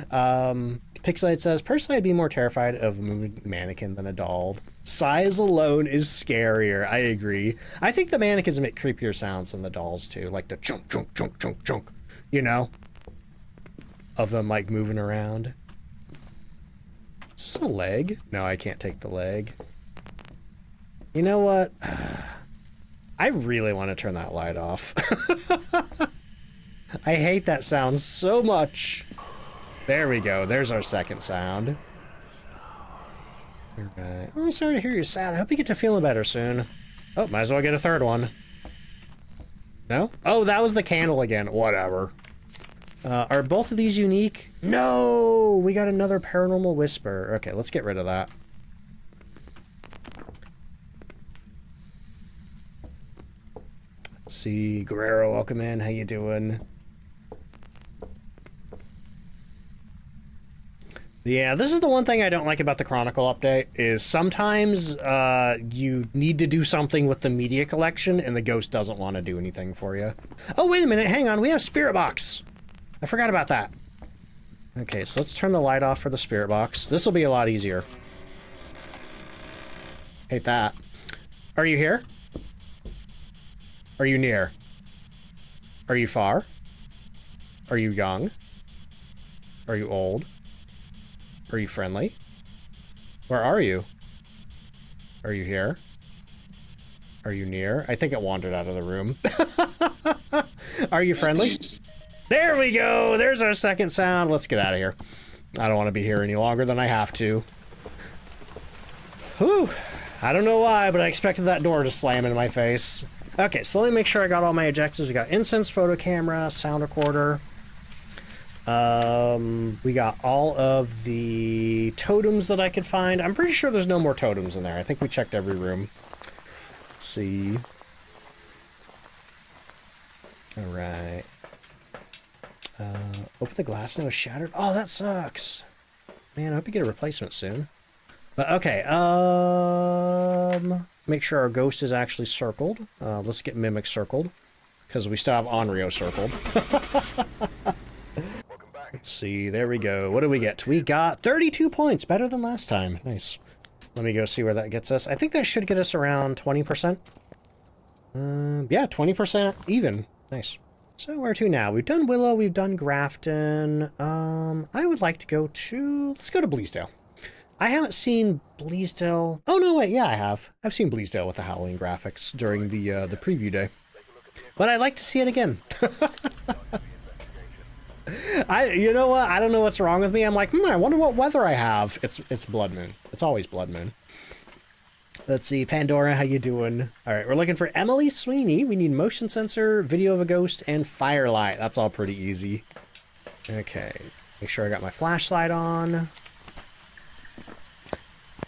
Pixelite says, personally, I'd be more terrified of a moving mannequin than a doll. Size alone is scarier. I agree. I think the mannequins make creepier sounds than the dolls too, like the chunk, chunk, chunk, chunk, chunk. You know? Of them like moving around. Is this a leg? No, I can't take the leg. You know what? I really want to turn that light off. I hate that sound so much. There we go. There's our second sound. Alright. Oh, I'm sorry to hear you're sad. I hope you get to feeling better soon. Oh, might as well get a third one. No? Oh, that was the candle again. Whatever. Are both of these unique? No! We got another paranormal whisper. Okay, let's get rid of that. Let's see. Guerrero, welcome in. How you doing? Yeah, this is the one thing I don't like about the Chronicle update, is sometimes you need to do something with the media collection and the ghost doesn't want to do anything for you. Oh, wait a minute, hang on, we have Spirit Box. I forgot about that. Okay, so let's turn the light off for the Spirit Box. This will be a lot easier. Hate that. Are you here? Are you near? Are you far? Are you young? Are you old? Are you friendly? Where are you? Are you here? Are you near? I think it wandered out of the room. Are you friendly? There we go! There's our second sound. Let's get out of here. I don't want to be here any longer than I have to. Whew. I don't know why, but I expected that door to slam in my face. Okay, so let me make sure I got all my objectives. We got incense, photo camera, sound recorder. We got all of the totems that I could find. I'm pretty sure there's no more totems in there. I think we checked every room. Let's see. All right. Open the glass and it was shattered. Oh, that sucks. Man, I hope you get a replacement soon. But okay, make sure our ghost is actually circled. Let's get Mimic circled, because we still have Onryo circled. Let's see, there we go. What do we get? We got 32 points, better than last time. Nice. Let me go see where that gets us. I think that should get us around 20%. Yeah, 20% even. Nice. So where to now? We've done Willow, we've done Grafton. I would like to go to... Let's go to Bleasedale. I haven't seen Bleasedale... Oh, no, wait, yeah, I have. I've seen Bleasedale with the Halloween graphics during the preview day. But I'd like to see it again. You know what? I don't know what's wrong with me. I'm like, I wonder what weather I have. It's Blood Moon. It's always Blood Moon. Let's see, Pandora, how you doing? All right, we're looking for Emily Sweeney. We need motion sensor, video of a ghost, and firelight. That's all pretty easy. Okay, make sure I got my flashlight on.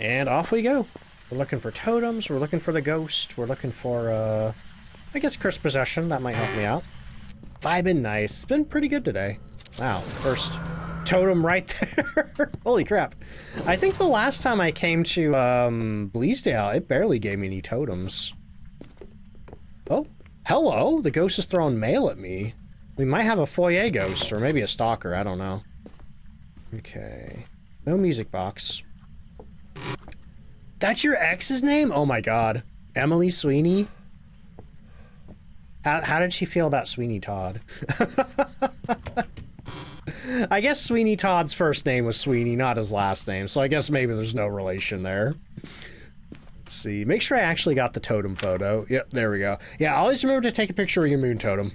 And off we go. We're looking for totems. We're looking for the ghost. We're looking for, I guess, Cursed Possession. That might help me out. Vibing nice. It's been pretty good today. Wow, first totem right there. Holy crap. I think the last time I came to Bleasedale, it barely gave me any totems. Oh, hello. The ghost is throwing mail at me. We might have a foyer ghost, or maybe a stalker. I don't know. Okay. No music box. That's your ex's name? Oh my god. Emily Sweeney? How did she feel about Sweeney Todd? I guess Sweeney Todd's first name was Sweeney, not his last name, so I guess maybe there's no relation there. Let's see. Make sure I actually got the totem photo. Yep, there we go. Yeah, always remember to take a picture of your moon totem.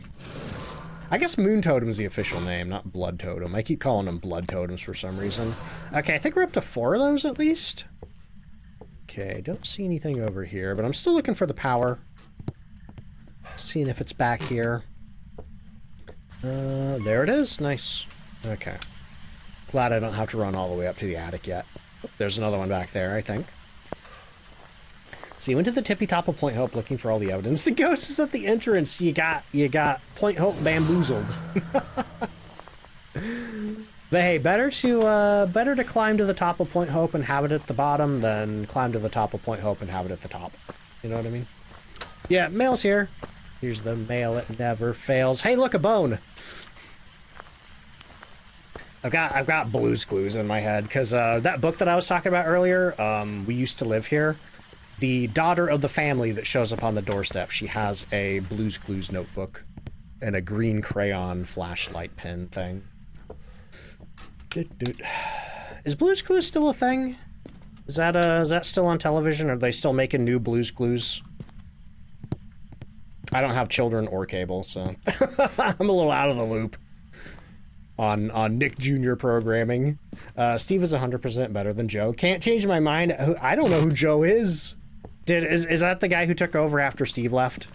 I guess moon totem is the official name, not blood totem. I keep calling them blood totems for some reason. Okay, I think we're up to 4 of those at least. Okay, don't see anything over here, but I'm still looking for the power. Seeing if it's back here. There it is. Nice. Okay. Glad I don't have to run all the way up to the attic yet. Oh, there's another one back there, I think. So you went to the tippy top of Point Hope looking for all the evidence. The ghost is at the entrance. You got Point Hope bamboozled. But hey, better to climb to the top of Point Hope and have it at the bottom than climb to the top of Point Hope and have it at the top. You know what I mean? Yeah, mail's here. Here's the mail, it never fails. Hey, look, a bone! I've got Blue's Clues in my head, because that book that I was talking about earlier, We Used to Live Here, the daughter of the family that shows up on the doorstep, she has a Blue's Clues notebook and a green crayon flashlight pen thing. Is Blue's Clues still a thing? Is that still on television? Are they still making new Blue's Clues? I don't have children or cable, so I'm a little out of the loop on Nick Jr. programming. Steve is 100% better than Joe. Can't change my mind. I don't know who Joe is. Is that the guy who took over after Steve left?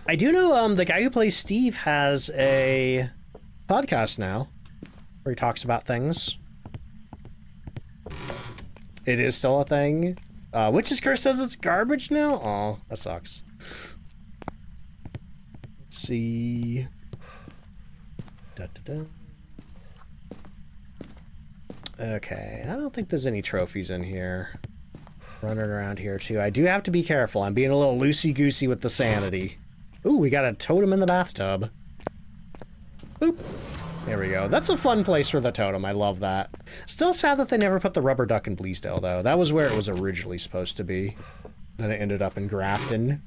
I do know the guy who plays Steve has a podcast now where he talks about things. It is still a thing. Witch's Curse says it's garbage now? Oh, that sucks. Let's see. Okay, I don't think there's any trophies in here. Running around here too. I do have to be careful. I'm being a little loosey-goosey with the sanity. Ooh, we got a totem in the bathtub. Boop. There we go. That's a fun place for the totem. I love that. Still sad that they never put the rubber duck in Bleasedale, though. That was where it was originally supposed to be. Then it ended up in Grafton.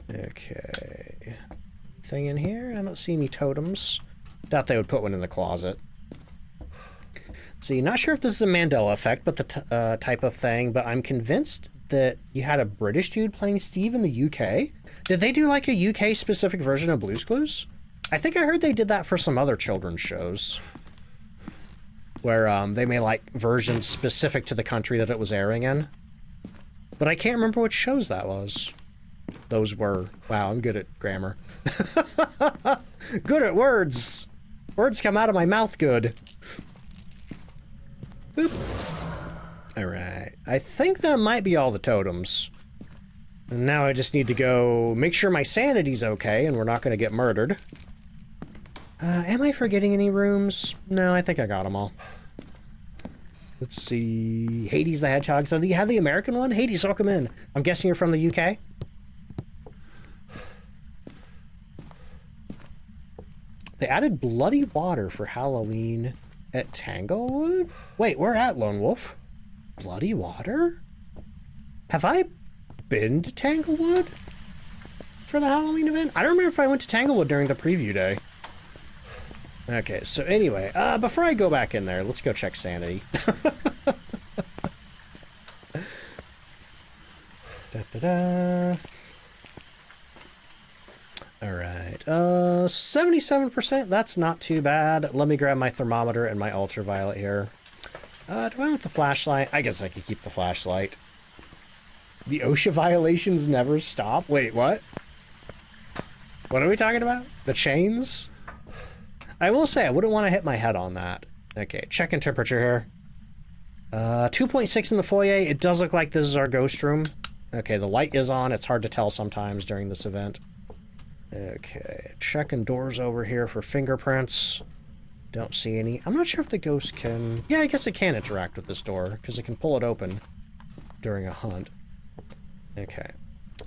Okay. Thing in here? I don't see any totems. Doubt they would put one in the closet. See, not sure if this is a Mandela effect, but the type of thing, but I'm convinced that you had a British dude playing Steve in the UK. Did they do like a UK-specific version of Blue's Clues? I think I heard they did that for some other children's shows. Where they made like versions specific to the country that it was airing in. But I can't remember which shows that was. Those were... Wow, I'm good at grammar. Good at words! Words come out of my mouth good. Boop. Alright. I think that might be all the totems. And now I just need to go make sure my sanity's okay and we're not going to get murdered. Am I forgetting any rooms? No, I think I got them all. Let's see. Hades the Hedgehog. So you have the American one? Hades, welcome in. I'm guessing you're from the UK? They added bloody water for Halloween at Tanglewood? Wait, we're at Lone Wolf. Bloody water? Have I been to Tanglewood for the Halloween event? I don't remember if I went to Tanglewood during the preview day. Okay, so anyway, before I go back in there, let's go check sanity. Da-da-da. Alright, 77%, that's not too bad. Let me grab my thermometer and my ultraviolet here. Do I want the flashlight? I guess I could keep the flashlight. The OSHA violations never stop? Wait, what? What are we talking about? The chains? I will say, I wouldn't want to hit my head on that. Okay, checking temperature here. 2.6 in the foyer. It does look like this is our ghost room. Okay, the light is on. It's hard to tell sometimes during this event. Okay, checking doors over here for fingerprints. Don't see any. I'm not sure if the ghost can... Yeah, I guess it can interact with this door, because it can pull it open during a hunt. Okay.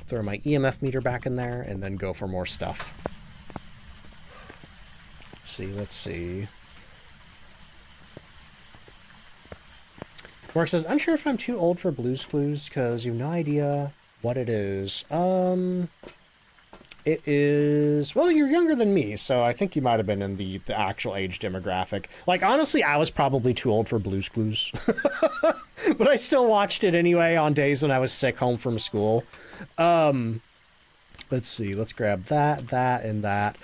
Throw my EMF meter back in there, and then go for more stuff. Let's see. Mark says, unsure if I'm too old for Blue's Clues, because you have no idea what it is. It is... Well, you're younger than me, so I think you might have been in the actual age demographic. Like, honestly, I was probably too old for Blue's Clues. But I still watched it anyway on days when I was sick home from school. Let's see. Let's grab that, and that.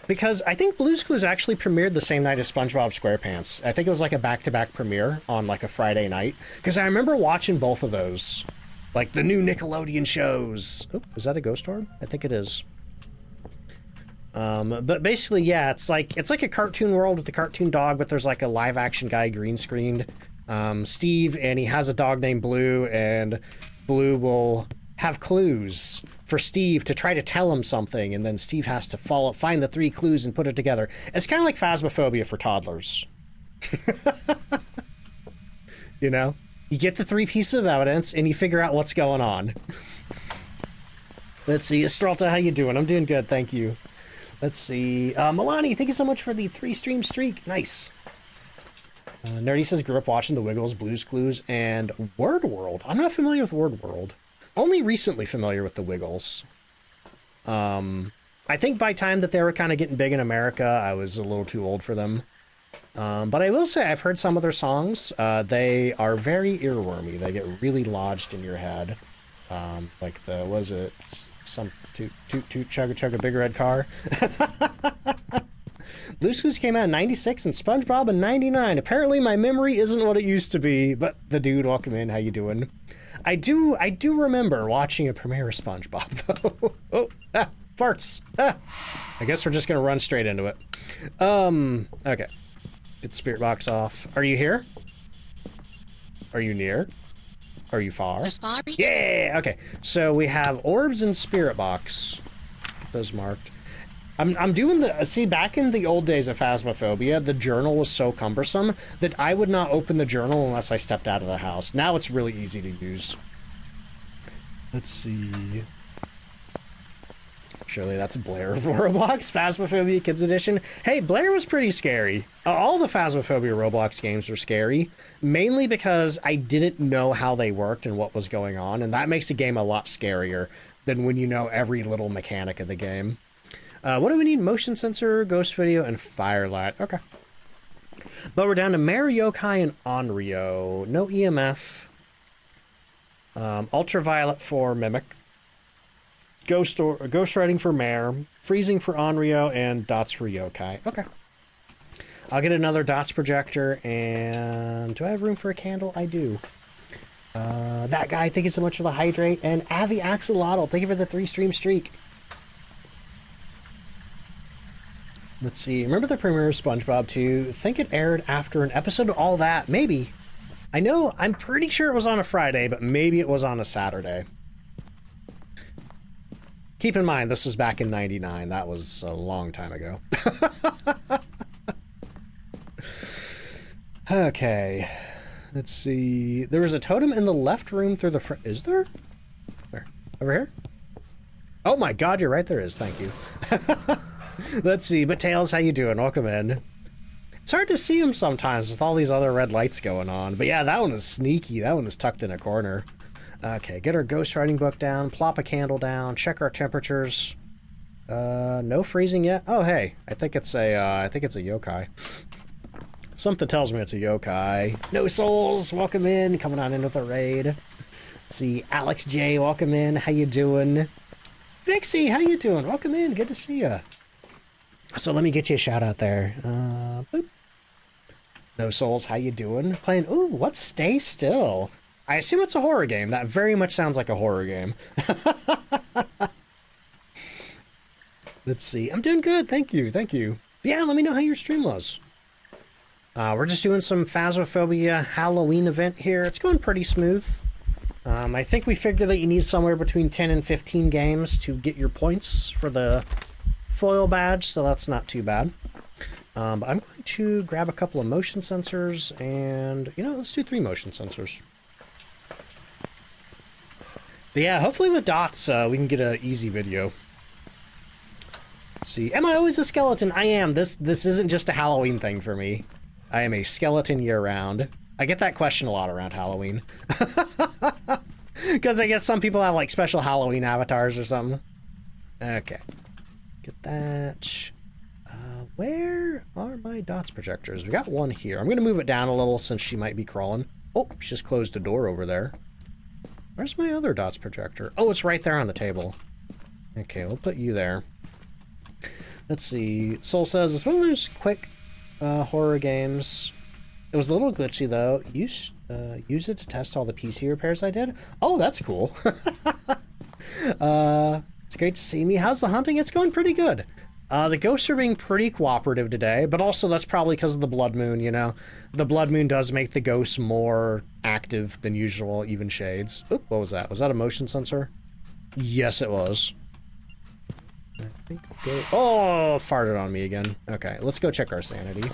Because I think Blue's Clues actually premiered the same night as SpongeBob SquarePants. I think it was like a back-to-back premiere on like a Friday night. Because I remember watching both of those. Like the new Nickelodeon shows. Oh, is that a ghost orb? I think it is. But basically, yeah, it's like a cartoon world with the cartoon dog, but there's like a live action guy green screened. Steve, and he has a dog named Blue, and Blue will have clues for Steve to try to tell him something, and then Steve has to find the 3 clues and put it together. It's kind of like Phasmophobia for toddlers. You know? You get the 3 pieces of evidence, and you figure out what's going on. Let's see. Estralta, how you doing? I'm doing good, thank you. Let's see. Milani, thank you so much for the 3-stream streak. Nice. Nerdy says, grew up watching The Wiggles, Blue's Clues, and Word World. I'm not familiar with Word World. Only recently familiar with The Wiggles. I think by time that they were kind of getting big in America, I was a little too old for them. But I will say I've heard some of their songs. They are very earwormy. They get really lodged in your head. Like the, was it some toot chugga a big red car? Blue's Clues came out in 96 and SpongeBob in 99. Apparently my memory isn't what it used to be, but the dude, welcome in, how you doing? I do remember watching a premiere of SpongeBob, though. Oh, farts. I guess we're just gonna run straight into it. Okay. Get the spirit box off. Are you here? Are you near? Are you far? Yeah! Okay, so we have orbs and spirit box. Get those marked. I'm doing the... See, back in the old days of Phasmophobia, the journal was so cumbersome that I would not open the journal unless I stepped out of the house. Now it's really easy to use. Let's see... Surely that's Blair of Roblox, Phasmophobia Kids Edition. Hey, Blair was pretty scary. All the Phasmophobia Roblox games are scary, mainly because I didn't know how they worked and what was going on, and that makes the game a lot scarier than when you know every little mechanic of the game. What do we need? Motion sensor, ghost video, and firelight. Okay. But we're down to Mare, Yokai, and Onryo. No EMF. Ultraviolet for Mimic. Ghost writing for Mare, freezing for Onryo, and dots for Yokai. Okay. I'll get another dots projector, and do I have room for a candle? I do. That guy, thank you so much for the hydrate, and Avi Axolotl, thank you for the 3-stream streak. Let's see. Remember the premiere of SpongeBob 2? Think it aired after an episode of All That. Maybe. I know, I'm pretty sure it was on a Friday, but maybe it was on a Saturday. Keep in mind, this was back in '99. That was a long time ago. Okay. Let's see. There was a totem in the left room through the front. Is there? Where? Over here? Oh my god, you're right, there is. Thank you. Let's see. But Tails, how you doing? Welcome in. It's hard to see him sometimes with all these other red lights going on. But yeah, that one is sneaky. That one is tucked in a corner. Okay, get our ghostwriting book down, plop a candle down, check our temperatures. No freezing yet. Oh, hey, I think it's a yokai. Something tells me it's a yokai. No souls, welcome in, coming on in with a raid. Let's see, Alex J, welcome in. How you doing? Dixie, how you doing? Welcome in. Good to see you. So let me get you a shout out there. Boop. No souls, how you doing? Playing. Ooh, what's Stay Still? I assume it's a horror game. That very much sounds like a horror game. Let's see. I'm doing good. Thank you. Thank you. Yeah, let me know how your stream was. We're just doing some Phasmophobia Halloween event here. It's going pretty smooth. I think we figured that you need somewhere between 10 and 15 games to get your points for the foil badge, so that's not too bad. But I'm going to grab a couple of motion sensors and, you know, let's do 3 motion sensors. But yeah, hopefully with dots, we can get an easy video. Let's see, am I always a skeleton? I am. This isn't just a Halloween thing for me. I am a skeleton year-round. I get that question a lot around Halloween. Because I guess some people have, like, special Halloween avatars or something. Okay. Get that. Where are my dots projectors? We got one here. I'm going to move it down a little since she might be crawling. Oh, she just closed a door over there. Where's my other dots projector? Oh, it's right there on the table. Okay, we'll put you there. Let's see. Soul says, it's one of those quick horror games. It was a little glitchy, though. Use it to test all the PC repairs I did. Oh, that's cool. It's great to see me. How's the hunting? It's going pretty good. The ghosts are being pretty cooperative today, but also that's probably because of the blood moon, you know? The blood moon does make the ghosts more active than usual, even shades. Oop, what was that? Was that a motion sensor? Yes, it was. I think oh, farted on me again. Okay, let's go check our sanity.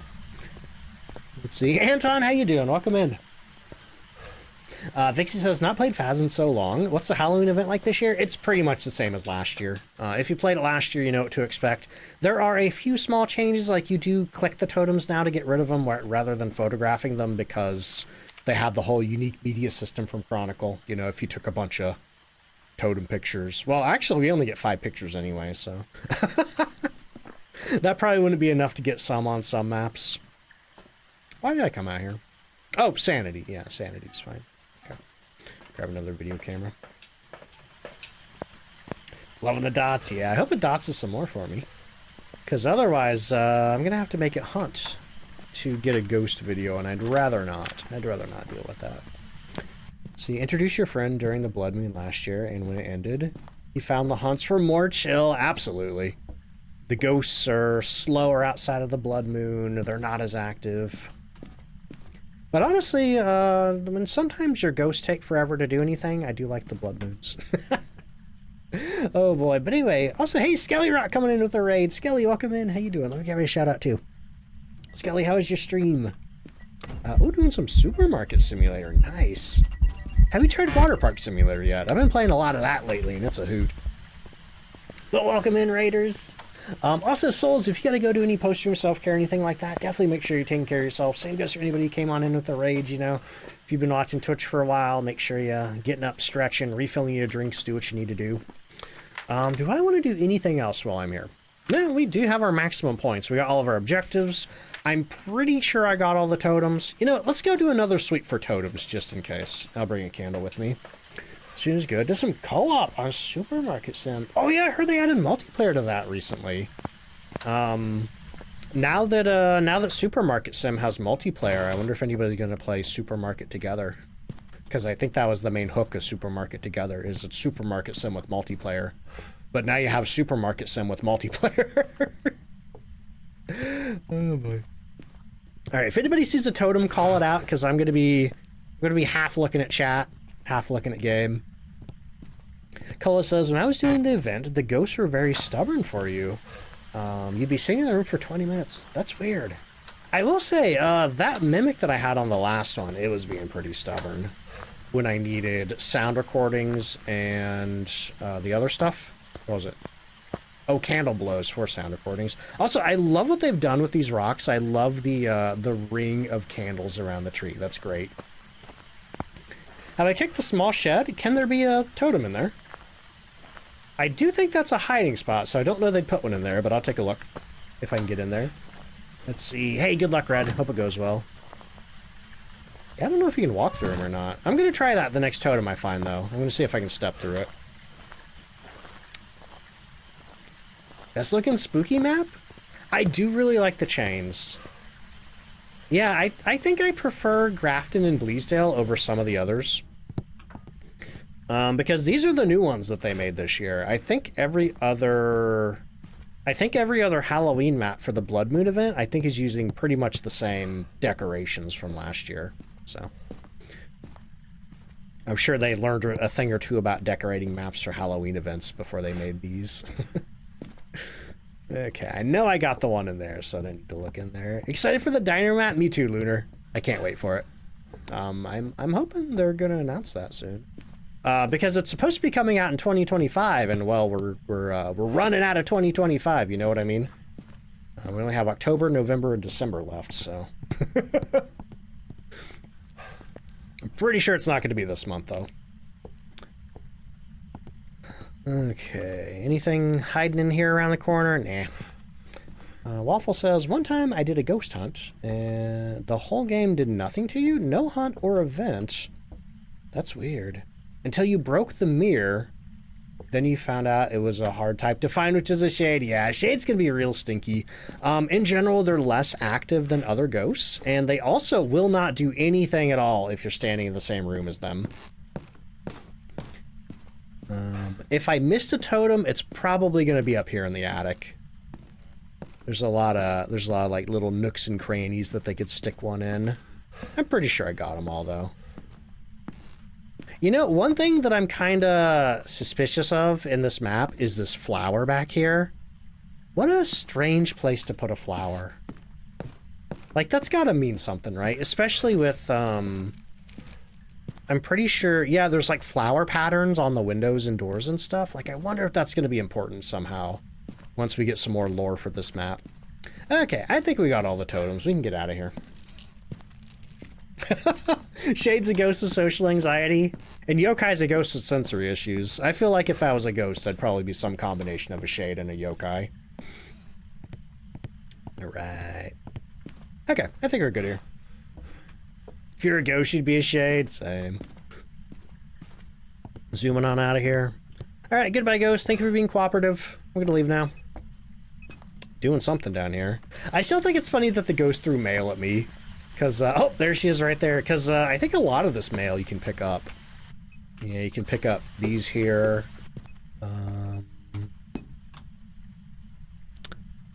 Let's see. Anton, how you doing? Welcome in. Vixie says, not played Phas in so long. What's the Halloween event like this year? It's pretty much the same as last year. If you played it last year, you know what to expect. There are a few small changes, like you do click the totems now to get rid of them rather than photographing them because they have the whole unique media system from Chronicle. You know, if you took a bunch of totem pictures. Well, actually, we only get 5 pictures anyway, so. That probably wouldn't be enough to get some on some maps. Why did I come out here? Oh, sanity. Yeah, sanity's fine. Okay. Grab another video camera. Loving the dots. Yeah, I hope the dots is some more for me. Because otherwise, I'm going to have to make it hunt to get a ghost video, and I'd rather not. I'd rather not deal with that. See, introduce your friend during the blood moon last year, and when it ended, he found the hunts were more chill. Absolutely. The ghosts are slower outside of the blood moon. They're not as active. But honestly, when sometimes your ghosts take forever to do anything, I do like the blood moons. Oh boy. But anyway, also, hey, Skelly Rock coming in with a raid. Skelly, welcome in. How you doing? Let me give you a shout out too. Skelly, how was your stream? Oh, doing some Supermarket Simulator. Nice. Have you tried Water Park Simulator yet? I've been playing a lot of that lately, and it's a hoot. But welcome in, Raiders. Also, Souls, if you gotta go do any post-stream self-care or anything like that, definitely make sure you're taking care of yourself. Same goes for anybody who came on in with the rage, you know. If you've been watching Twitch for a while, make sure you're getting up, stretching, refilling your drinks, do what you need to do. Do I want to do anything else while I'm here? No, we do have our maximum points. We got all of our objectives. I'm pretty sure I got all the totems. You know, let's go do another sweep for totems, just in case. I'll bring a candle with me. Seems good. Do some co-op on Supermarket Sim. Oh yeah, I heard they added multiplayer to that recently. Now that Supermarket Sim has multiplayer, I wonder if anybody's gonna play Supermarket Together. Because I think that was the main hook of Supermarket Together, is it's Supermarket Sim with multiplayer. But now you have Supermarket Sim with multiplayer. Oh boy. All right, if anybody sees a totem, call it out, because I'm gonna be half looking at chat, half looking at game. Cullis says, when I was doing the event, the ghosts were very stubborn for you. You'd be sitting in the room for 20 minutes. That's weird. I will say, that mimic that I had on the last one, it was being pretty stubborn when I needed sound recordings and the other stuff. What was it? Oh, candle blows for sound recordings. Also, I love what they've done with these rocks. I love the ring of candles around the tree. That's great. Have I checked the small shed? Can there be a totem in there? I do think that's a hiding spot, so I don't know they'd put one in there, but I'll take a look if I can get in there. Let's see. Hey, good luck, Red. Hope it goes well. Yeah, I don't know if you can walk through them or not. I'm going to try that the next totem I find, though. I'm going to see if I can step through it. Best looking spooky map? I do really like the chains. Yeah, I think I prefer Grafton and Bleasedale over some of the others. Because these are the new ones that they made this year. I think every other Halloween map for the Blood Moon event, I think is using pretty much the same decorations from last year. So I'm sure they learned a thing or two about decorating maps for Halloween events before they made these. Okay, I know I got the one in there, so I don't need to look in there. Excited for the diner map? Me too, Lunar. I can't wait for it. I'm hoping they're gonna announce that soon. Because it's supposed to be coming out in 2025, and well, we're running out of 2025. You know what I mean? We only have October, November, and December left, so I'm pretty sure it's not going to be this month, though. Okay, anything hiding in here around the corner? Nah. Waffle says, one time I did a ghost hunt, and the whole game did nothing to you? No hunt or event? That's weird. Until you broke the mirror, then you found out it was a hard type to find, which is a shade. Yeah, shade's gonna be real stinky. In general, they're less active than other ghosts, and they also will not do anything at all if you're standing in the same room as them. If I missed a totem, it's probably gonna be up here in the attic. There's a lot of like little nooks and crannies that they could stick one in. I'm pretty sure I got them all though. You know, one thing that I'm kind of suspicious of in this map is this flower back here. What a strange place to put a flower. Like, that's gotta mean something, right? Especially with, I'm pretty sure, yeah, there's like flower patterns on the windows and doors and stuff. Like, I wonder if that's gonna be important somehow once we get some more lore for this map. Okay, I think we got all the totems. We can get out of here. Shade's a ghost of social anxiety, and Yokai's a ghost with sensory issues. I feel like if I was a ghost, I'd probably be some combination of a Shade and a Yokai. Alright. Okay, I think we're good here. If you're a ghost, you'd be a Shade. Same. Zooming on out of here. Alright, goodbye, ghost. Thank you for being cooperative. I'm gonna leave now. Doing something down here. I still think it's funny that the ghost threw mail at me. Because, oh, there she is right there. Because I think a lot of this mail you can pick up. Yeah, you can pick up these here.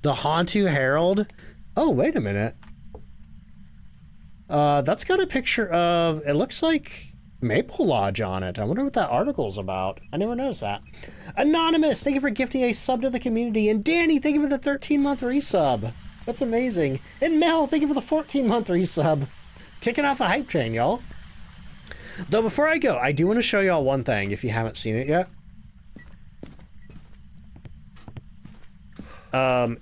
The Hantu Herald. Oh, wait a minute. That's got a picture of, it looks like Maple Lodge on it. I wonder what that article's about. I never noticed that. Anonymous, thank you for gifting a sub to the community. And Danny, thank you for the 13-month resub. That's amazing. And Mel, thank you for the 14-month resub. Kicking off a hype train, y'all. Though before I go, I do want to show y'all one thing if you haven't seen it yet.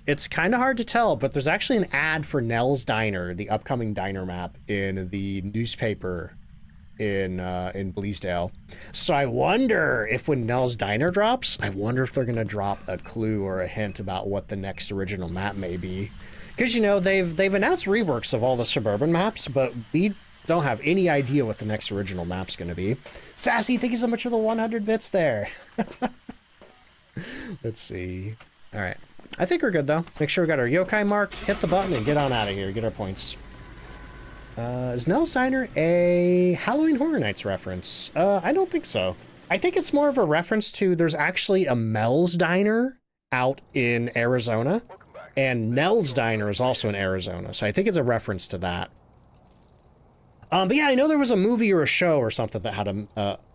It's kind of hard to tell, but there's actually an ad for Nell's Diner, the upcoming diner map, in the newspaper in Bleasedale. So I wonder if when Nell's Diner drops, I wonder if they're going to drop a clue or a hint about what the next original map may be. Because, you know, they've announced reworks of all the suburban maps, but we don't have any idea what the next original map's going to be. Sassy, thank you so much for the 100 bits there. Let's see. All right. I think we're good, though. Make sure we got our yokai marked, hit the button, and get on out of here. Get our points. Is Nell's Diner a Halloween Horror Nights reference? I don't think so. I think it's more of a reference to there's actually a Mel's Diner out in Arizona. And Nell's Diner is also in Arizona, so I think it's a reference to that. But yeah, I know there was a movie or a show or something that had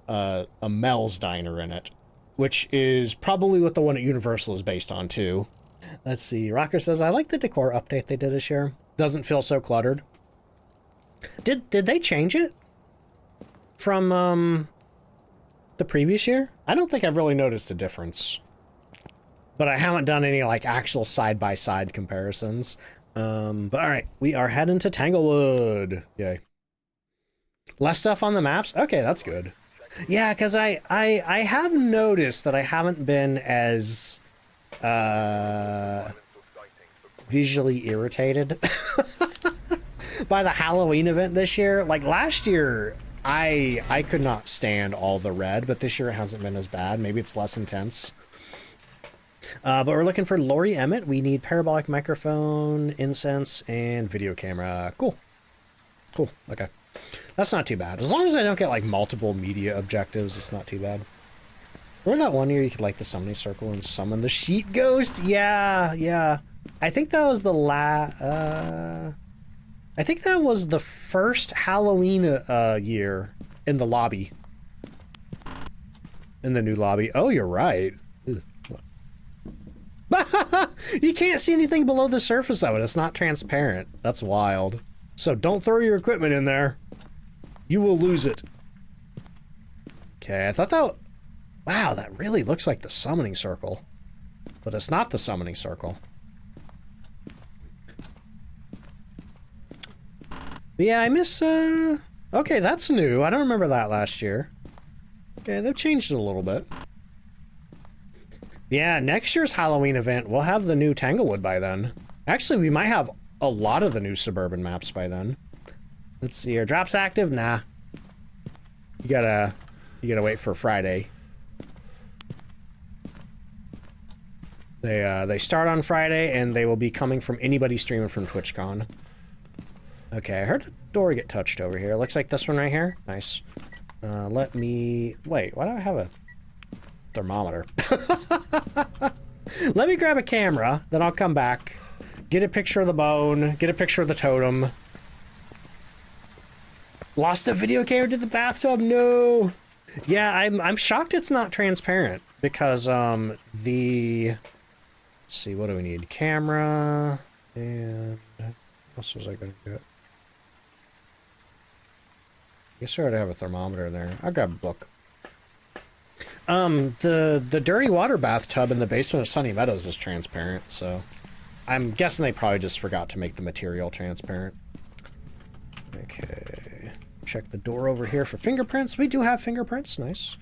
a Mel's Diner in it, which is probably what the one at Universal is based on, too. Let's see. Rocker says, I like the decor update they did this year. Doesn't feel so cluttered. Did they change it from the previous year? I don't think I've really noticed a difference. But I haven't done any, like, actual side-by-side comparisons. But alright, we are heading to Tanglewood. Yay. Less stuff on the maps? Okay, that's good. Yeah, because I have noticed that I haven't been as visually irritated by the Halloween event this year. Like last year, I could not stand all the red, but this year it hasn't been as bad. Maybe it's less intense. But we're looking for Lori Emmett. We need parabolic microphone, incense, and video camera. Cool. Cool. Okay. That's not too bad. As long as I don't get, like, multiple media objectives, it's not too bad. Remember that one year you could, like, the summoning circle and summon the sheep ghost? Yeah, yeah. I think that was the I think that was the first Halloween year in the lobby. In the new lobby. Oh, you're right. You can't see anything below the surface of it. It's not transparent. That's wild. So don't throw your equipment in there. You will lose it. Okay, I thought that... Wow, that really looks like the summoning circle. But it's not the summoning circle. But yeah, I miss... Okay, that's new. I don't remember that last year. Okay, they've changed it a little bit. Yeah, next year's Halloween event, we'll have the new Tanglewood by then. Actually, we might have a lot of the new suburban maps by then. Let's see, are drops active? Nah. You gotta wait for Friday. They start on Friday, and they will be coming from anybody streaming from TwitchCon. Okay, I heard the door get touched over here. Looks like this one right here. Nice. Let me... Wait, why do I have a thermometer? Let me grab a camera, then I'll come back. Get a picture of the bone, get a picture of the totem. Lost a video camera to the bathtub? No! Yeah, I'm shocked it's not transparent, because, Let's see, what do we need? Camera, and... What else was I gonna get? I guess I already have a thermometer in there. I'll grab a book. The dirty water bathtub in the basement of Sunny Meadows is transparent, so... I'm guessing they probably just forgot to make the material transparent. Okay. Check the door over here for fingerprints. We do have fingerprints. Nice.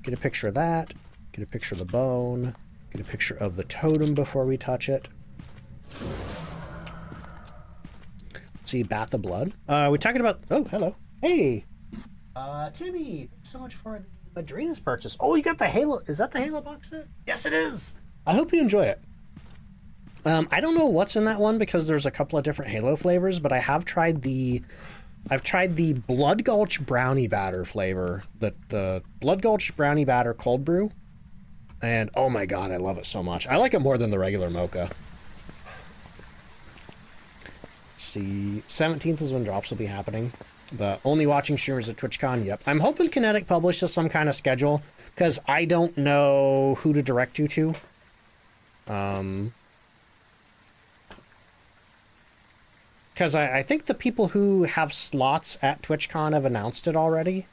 Get a picture of that. Get a picture of the bone. Get a picture of the totem before we touch it. See, bath of blood. We're talking about... Oh, hello. Hey! Timmy, thanks so much for the Madrina's purchase. Oh, you got the Halo... Is that the Halo box set? Yes, it is! I hope you enjoy it. I don't know what's in that one because there's a couple of different Halo flavors, but I have tried the... I've tried the Blood Gulch Brownie Batter flavor. The Blood Gulch Brownie Batter cold brew. And, oh my god, I love it so much. I like it more than the regular mocha. Let's see, 17th is when drops will be happening. But only watching streamers at TwitchCon, yep. I'm hoping Kinetic publishes some kind of schedule, because I don't know who to direct you to. Because I think the people who have slots at TwitchCon have announced it already.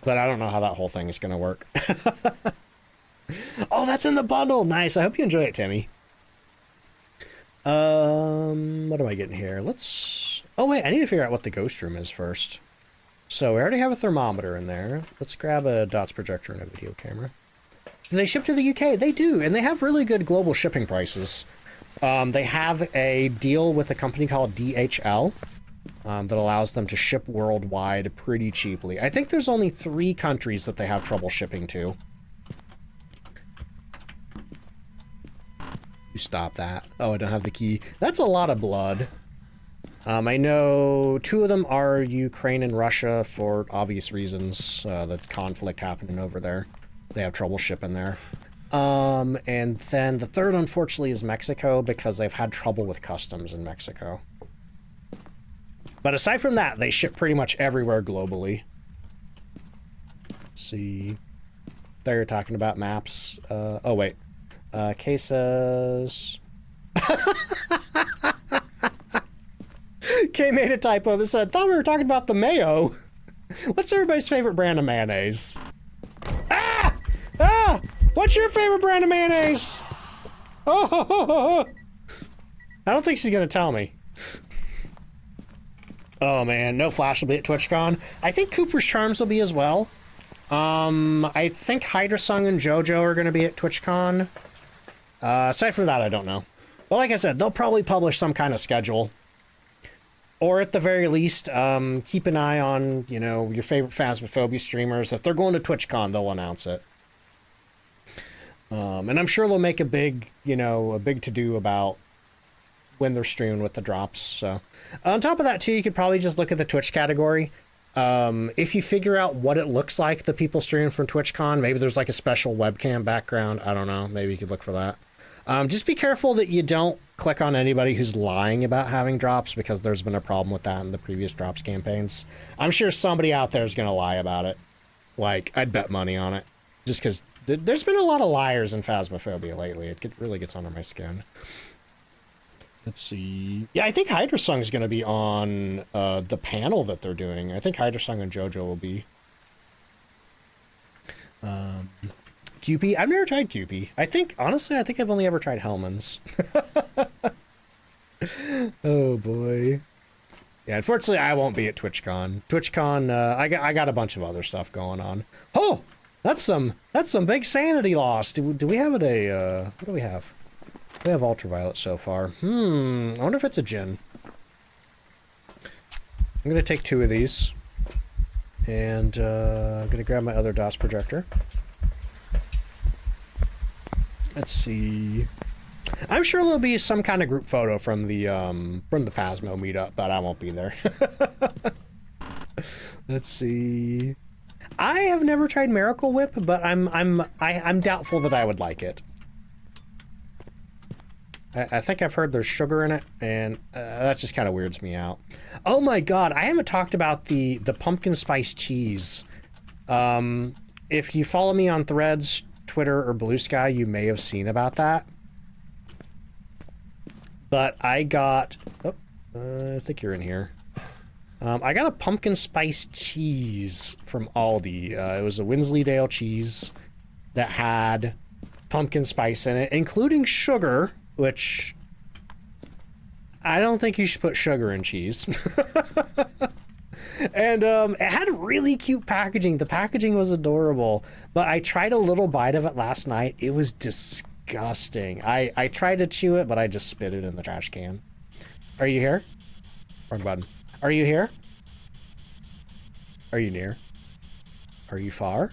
But I don't know how that whole thing is going to work. Oh, that's in the bundle! Nice, I hope you enjoy it, Timmy. What am I getting here? Let's... Oh, wait, I need to figure out what the ghost room is first. So, we already have a thermometer in there. Let's grab a dots projector and a video camera. Do they ship to the UK? They do, and they have really good global shipping prices. They have a deal with a company called DHL that allows them to ship worldwide pretty cheaply. I think there's only 3 countries that they have trouble shipping to. You stop that. Oh, I don't have the key. That's a lot of blood. I know 2 of them are Ukraine and Russia for obvious reasons. The conflict happening over there. They have trouble shipping there. And then the third, unfortunately, is Mexico, because they've had trouble with customs in Mexico. But aside from that, they ship pretty much everywhere globally. Let's see. There you're talking about maps. Oh, wait. Quesos. Kay made a typo that said, thought we were talking about the mayo. What's everybody's favorite brand of mayonnaise? Ah! Ah! What's your favorite brand of mayonnaise? Oh! I don't think she's gonna tell me. Oh man, no Flash will be at TwitchCon. I think Cooper's Charms will be as well. I think Hydrasung and JoJo are gonna be at TwitchCon. Aside from that, I don't know. But like I said, they'll probably publish some kind of schedule. Or at the very least, keep an eye on, you know, your favorite Phasmophobia streamers. If they're going to TwitchCon, they'll announce it. And I'm sure they'll make a big, you know, a big to-do about when they're streaming with the drops. So on top of that, too, you could probably just look at the Twitch category. If you figure out what it looks like, the people streaming from TwitchCon, maybe there's like a special webcam background. I don't know. Maybe you could look for that. Just be careful that you don't click on anybody who's lying about having drops, because there's been a problem with that in the previous drops campaigns. I'm sure somebody out there is going to lie about it. Like, I'd bet money on it. Just because there's been a lot of liars in Phasmophobia lately. It really gets under my skin. Let's see. Yeah, I think Hydrasung is going to be on the panel that they're doing. I think Hydrasung and JoJo will be. Kewpie? I've never tried Kewpie. Honestly, I think I've only ever tried Hellman's. Oh boy. Yeah, unfortunately, I won't be at TwitchCon. TwitchCon, I got a bunch of other stuff going on. Oh, that's some big sanity loss. Do we have it what do we have? We have Ultraviolet so far. I wonder if it's a gin. I'm gonna take 2 of these. And I'm gonna grab my other DOS projector. Let's see. I'm sure there'll be some kind of group photo from the Phasmo meetup, but I won't be there. Let's see. I have never tried Miracle Whip, but I'm doubtful that I would like it. I think I've heard there's sugar in it, and that just kind of weirds me out. Oh my god, I haven't talked about the pumpkin spice cheese. If you follow me on Threads, Twitter, or Blue Sky, you may have seen about that. But I got... Oh, I think you're in here. I got a pumpkin spice cheese from Aldi. It was a Wensleydale cheese that had pumpkin spice in it, including sugar, which... I don't think you should put sugar in cheese. And it had really cute packaging. The packaging was adorable. But I tried a little bite of it last night. It was disgusting. I tried to chew it, but I just spit it in the trash can. Are you here? Wrong button. Are you here? Are you near? Are you far?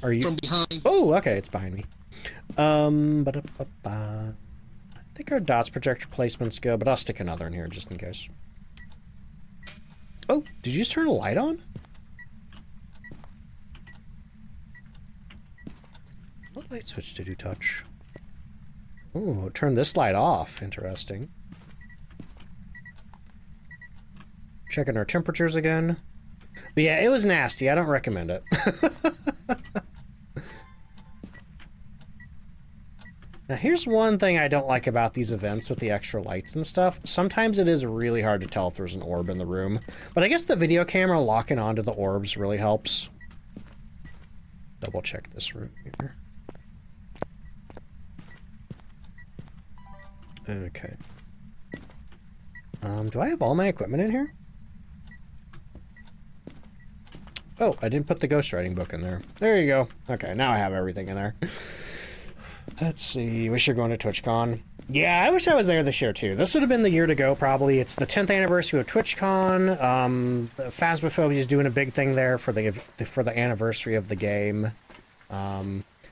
Are you...
From behind.
Oh, okay, it's behind me. I think our dots projector placement's good, but I'll stick another in here just in case. Oh, did you just turn a light on? What light switch did you touch? Oh, turn this light off. Interesting. Checking our temperatures again. But yeah, it was nasty. I don't recommend it. Now, here's one thing I don't like about these events with the extra lights and stuff. Sometimes it is really hard to tell if there's an orb in the room. But I guess the video camera locking onto the orbs really helps. Double check this room here. Okay. Do I have all my equipment in here? Oh, I didn't put the ghostwriting book in there. There you go. Okay, now I have everything in there. Let's see. Wish you're going to TwitchCon. Yeah, I wish I was there this year too. This would have been the year to go, probably. It's the 10th anniversary of TwitchCon. Phasmophobia is doing a big thing there for the anniversary of the game.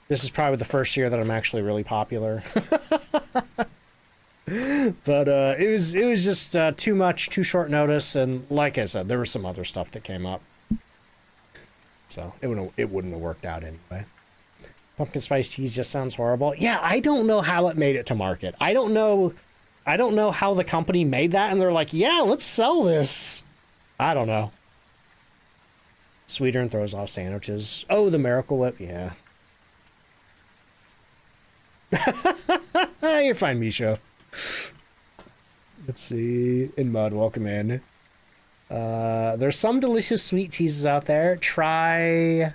This is probably the first year that I'm actually really popular. But it was just too much, too short notice, and like I said, there was some other stuff that came up. So it wouldn't have worked out anyway. Pumpkin spice cheese just sounds horrible. Yeah, I don't know how it made it to market. I don't know how the company made that and they're like, yeah, let's sell this. I don't know. Sweeter and throws off sandwiches. Oh, the Miracle Whip, yeah. You're fine, Misha. Let's see. In Mud, welcome in. There's some delicious sweet cheeses out there. Try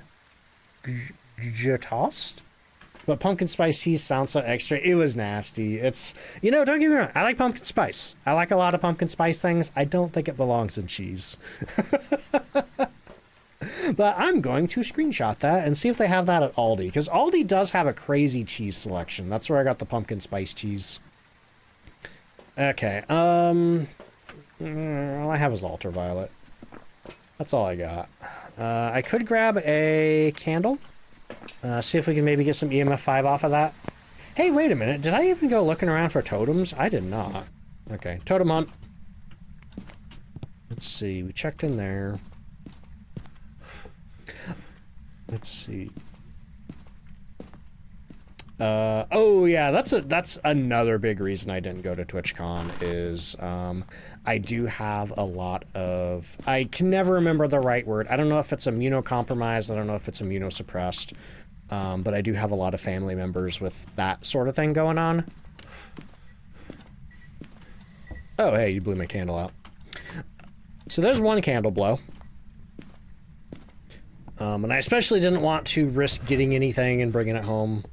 Toast? But pumpkin spice cheese sounds so extra. It was nasty. It's, you know, don't get me wrong. I like pumpkin spice. I like a lot of pumpkin spice things. I don't think it belongs in cheese. But I'm going to screenshot that and see if they have that at Aldi. Because Aldi does have a crazy cheese selection. That's where I got the pumpkin spice cheese. Okay. All I have is ultraviolet. That's all I got. I could grab a candle. See if we can maybe get some EMF 5 off of that. Hey, wait a minute. Did I even go looking around for totems? I did not. Okay, totem hunt. Let's see. We checked in there. Let's see. Oh yeah, that's another big reason I didn't go to TwitchCon is I do have a lot of, I can never remember the right word. I don't know if it's immunocompromised, I don't know if it's immunosuppressed, but I do have a lot of family members with that sort of thing going on. Oh hey, you blew my candle out. So there's one candle blow. And I especially didn't want to risk getting anything and bringing it home.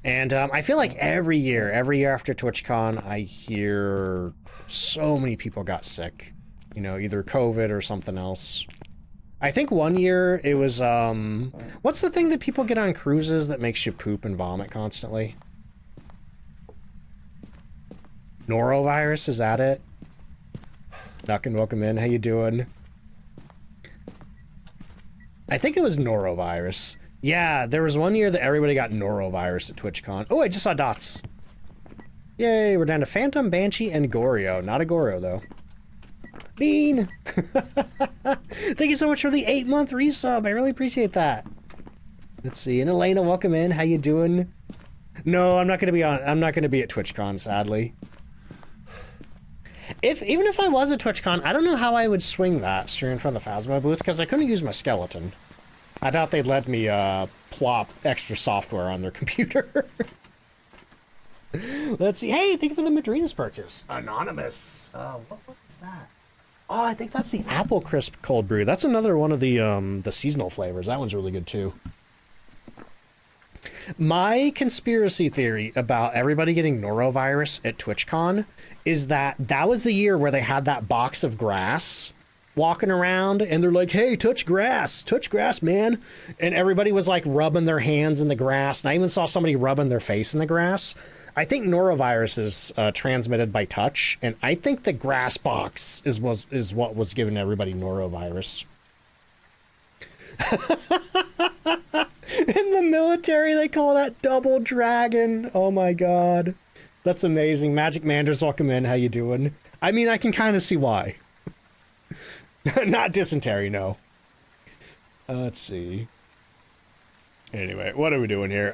And I feel like every year after TwitchCon, I hear so many people got sick. You know, either COVID or something else. I think one year it was, what's the thing that people get on cruises that makes you poop and vomit constantly? Norovirus, is that it? Duck and welcome in, how you doing? I think it was norovirus. Yeah, there was one year that everybody got norovirus at TwitchCon. Oh, I just saw dots. Yay, we're down to Phantom, Banshee, and Goryo. Not a Goryo, though. Bean! Thank you so much for the 8-month resub. I really appreciate that. Let's see. And Elena, welcome in. How you doing? No, I'm not gonna be at TwitchCon, sadly. Even if I was at TwitchCon, I don't know how I would swing that streaming from the Phasmo booth, because I couldn't use my skeleton. I doubt they'd let me plop extra software on their computer. Let's see. Hey, thank you for the Madrinas purchase. Anonymous. What is that? Oh, I think that's the Apple Crisp Cold Brew. That's another one of the seasonal flavors. That one's really good too. My conspiracy theory about everybody getting norovirus at TwitchCon is that was the year where they had that box of grass walking around and they're like, hey, touch grass, man. And everybody was like rubbing their hands in the grass. And I even saw somebody rubbing their face in the grass. I think norovirus is transmitted by touch. And I think the grass box is what was giving everybody norovirus. In the military, they call that double dragon. Oh my god. That's amazing. Magic Manders, welcome in. How you doing? I mean, I can kind of see why. Not dysentery, no. Let's see. Anyway, what are we doing here?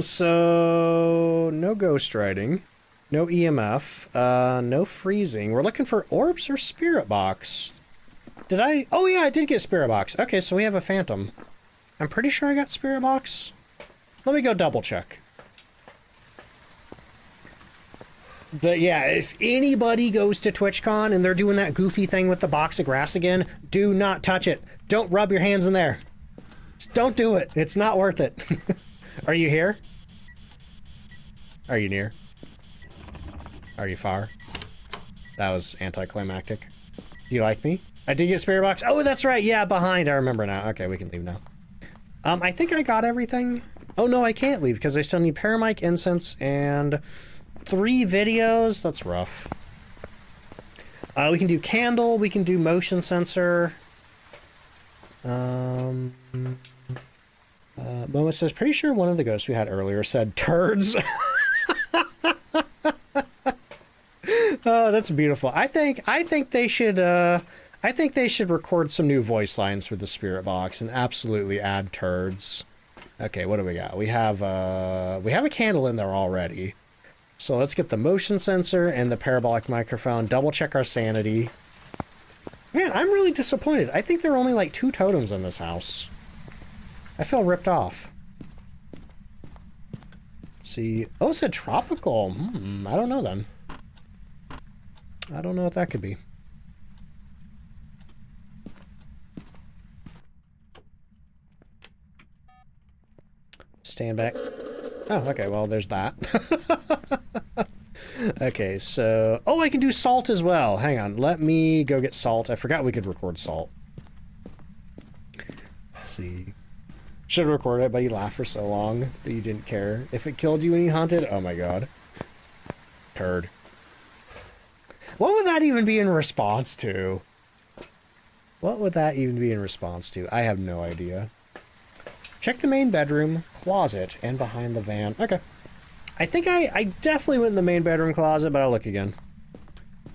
So no ghost riding, no EMF, no freezing. We're looking for orbs or spirit box. Did I? Oh yeah, I did get spirit box. Okay, so we have a phantom. I'm pretty sure I got spirit box. Let me go double check. Yeah, if anybody goes to TwitchCon and they're doing that goofy thing with the box of grass again, do not touch it. Don't rub your hands in there. Just don't do it. It's not worth it. Are you here? Are you near? Are you far? That was anticlimactic. Do you like me? I did get spirit box. Oh, that's right. Yeah, behind. I remember now. Okay, we can leave now. I think I got everything. Oh, no, I can't leave because I still need Paramic, Incense, and 3 videos. That's rough. We can do candle. We can do motion sensor. Momo says, pretty sure one of the ghosts we had earlier said turds. Oh, that's beautiful. I think they should record some new voice lines for the spirit box and absolutely add turds. Okay, what do we got? We have a candle in there already. So let's get the motion sensor and the parabolic microphone, double check our sanity. Man, I'm really disappointed. I think there are only like 2 totems in this house. I feel ripped off. See, oh, it said tropical. I don't know then. I don't know what that could be. Stand back. Oh, okay, well, there's that. Okay, so... Oh, I can do salt as well. Hang on, let me go get salt. I forgot we could record salt. Let's see. Should have recorded it, but you laughed for so long that you didn't care. If it killed you when you hunted, oh my god. Turd. What would that even be in response to? What would that even be in response to? I have no idea. Check the main bedroom, closet, and behind the van. Okay. I think I definitely went in the main bedroom closet, but I'll look again.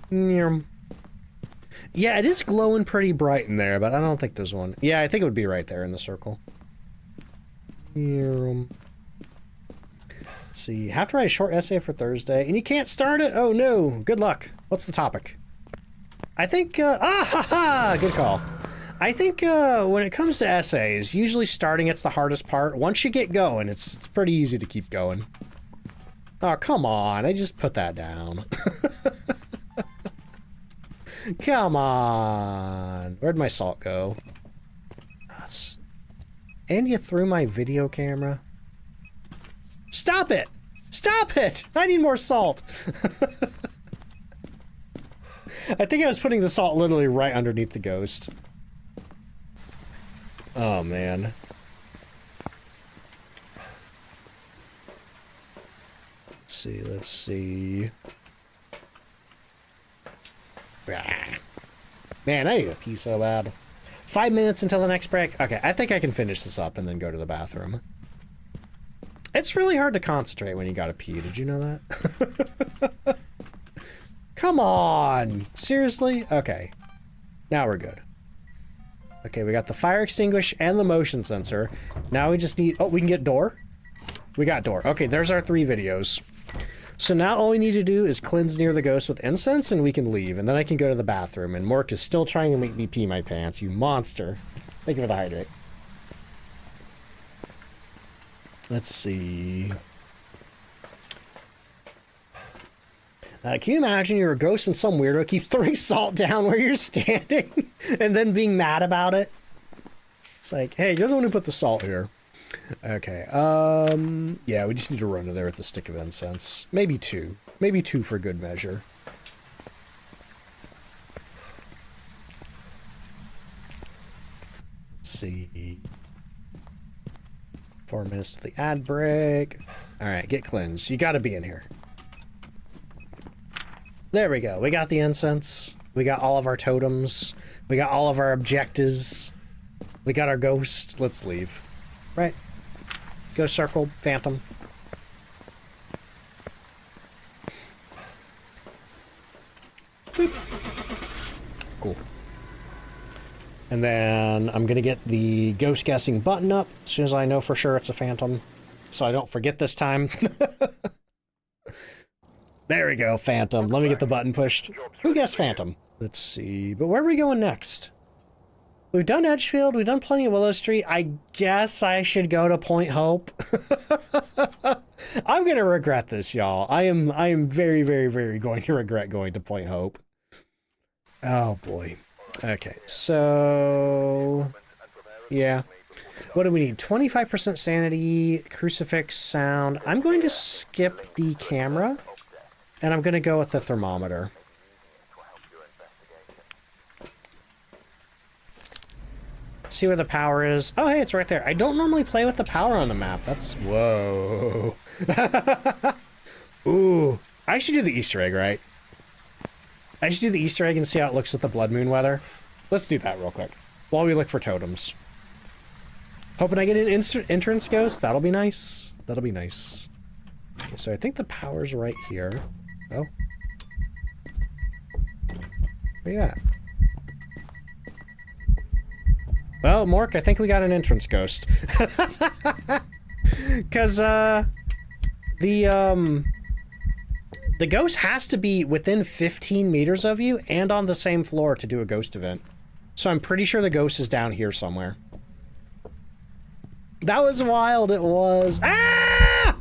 Yeah, it is glowing pretty bright in there, but I don't think there's one. Yeah, I think it would be right there in the circle. Let's see. Have to write a short essay for Thursday, and you can't start it? Oh no. Good luck. What's the topic? I think, good call. I think when it comes to essays, usually starting it's the hardest part. Once you get going, it's pretty easy to keep going. Oh, come on. I just put that down. Come on. Where'd my salt go? And you threw my video camera. Stop it! Stop it! I need more salt. I think I was putting the salt literally right underneath the ghost. Oh, man. Let's see. Man, I need a pee so bad. 5 minutes until the next break. Okay, I think I can finish this up and then go to the bathroom. It's really hard to concentrate when you gotta pee. Did you know that? Come on! Seriously? Okay. Now we're good. Okay, we got the fire extinguisher and the motion sensor. Now we just need... Oh, we can get door? We got door. Okay, there's our 3 videos. So now all we need to do is cleanse near the ghost with incense and we can leave. And then I can go to the bathroom. And Mork is still trying to make me pee my pants, you monster. Thank you for the hydrate. Let's see. Can you imagine you're a ghost and some weirdo keeps throwing salt down where you're standing and then being mad about it? It's like, hey, you're the one who put the salt here. Okay, yeah, we just need to run to there with the stick of incense. Maybe 2. Maybe 2 for good measure. Let's see. 4 minutes to the ad break. Alright, get cleansed. You gotta be in here. There we go. We got the incense. We got all of our totems. We got all of our objectives. We got our ghost. Let's leave. Right. Ghost circle, phantom. Boop. Cool. And then I'm gonna get the ghost guessing button up as soon as I know for sure it's a phantom, so I don't forget this time. There we go, phantom. Let me get the button pushed. Who guessed phantom? Let's see. But where are we going next? We've done Edgefield. We've done plenty of Willow Street. I guess I should go to Point Hope. I'm gonna regret this, y'all. I am very, very, very going to regret going to Point Hope. Oh boy. Okay, so yeah. What do we need? 25% sanity, crucifix, sound. I'm going to skip the camera, and I'm going to go with the thermometer. See where the power is. Oh, hey, it's right there. I don't normally play with the power on the map. That's... Whoa. Ooh. I should do the Easter egg, right? I should do the Easter egg and see how it looks with the blood moon weather. Let's do that real quick while we look for totems. Hoping I get an entrance ghost. That'll be nice. That'll be nice. Okay, so I think the power's right here. Oh. Where you at? Well, Mork, I think we got an entrance ghost. Because, the ghost has to be within 15 meters of you and on the same floor to do a ghost event. So I'm pretty sure the ghost is down here somewhere. That was wild, it was. Ah!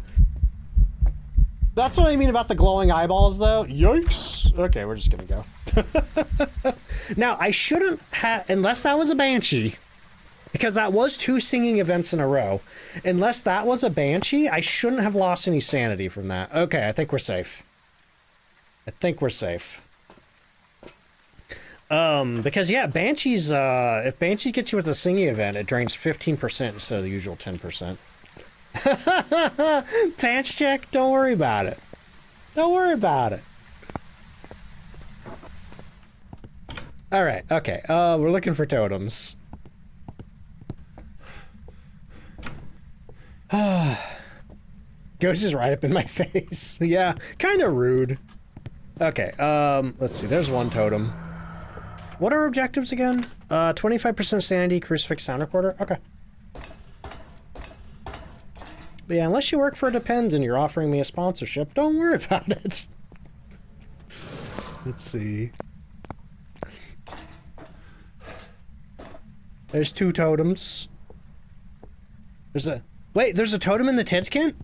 That's what I mean about the glowing eyeballs, though. Yikes. Okay, we're just gonna go. Now, I shouldn't have, unless that was a banshee, because that was 2 singing events in a row. Unless that was a banshee, I shouldn't have lost any sanity from that. Okay, I think we're safe. I think we're safe. Because yeah, banshees, if banshees gets you with a singing event, it drains 15% instead of the usual 10%. Pants check, don't worry about it. Don't worry about it. Alright, okay, we're looking for totems. Ghost is right up in my face. Yeah, kind of rude. Okay, let's see, there's one totem. What are objectives again? 25% sanity, crucifix, sound recorder? Okay. But yeah, unless you work for Depends and you're offering me a sponsorship, don't worry about it. Let's see. There's 2 totems. There's a... Wait, there's a totem in the Tids tent?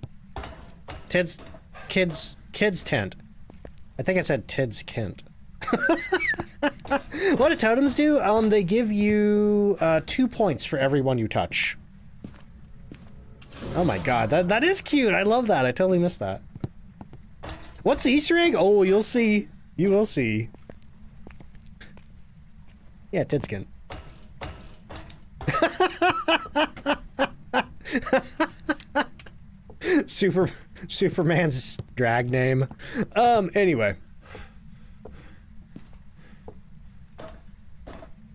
Kids tent. I think I said Tids Kent. What do totems do? They give you 2 points for every one you touch. Oh my god, that is cute. I love that. I totally missed that. What's the Easter egg? Oh, you'll see. You will see. Yeah, Tidskin. Superman's drag name. Anyway.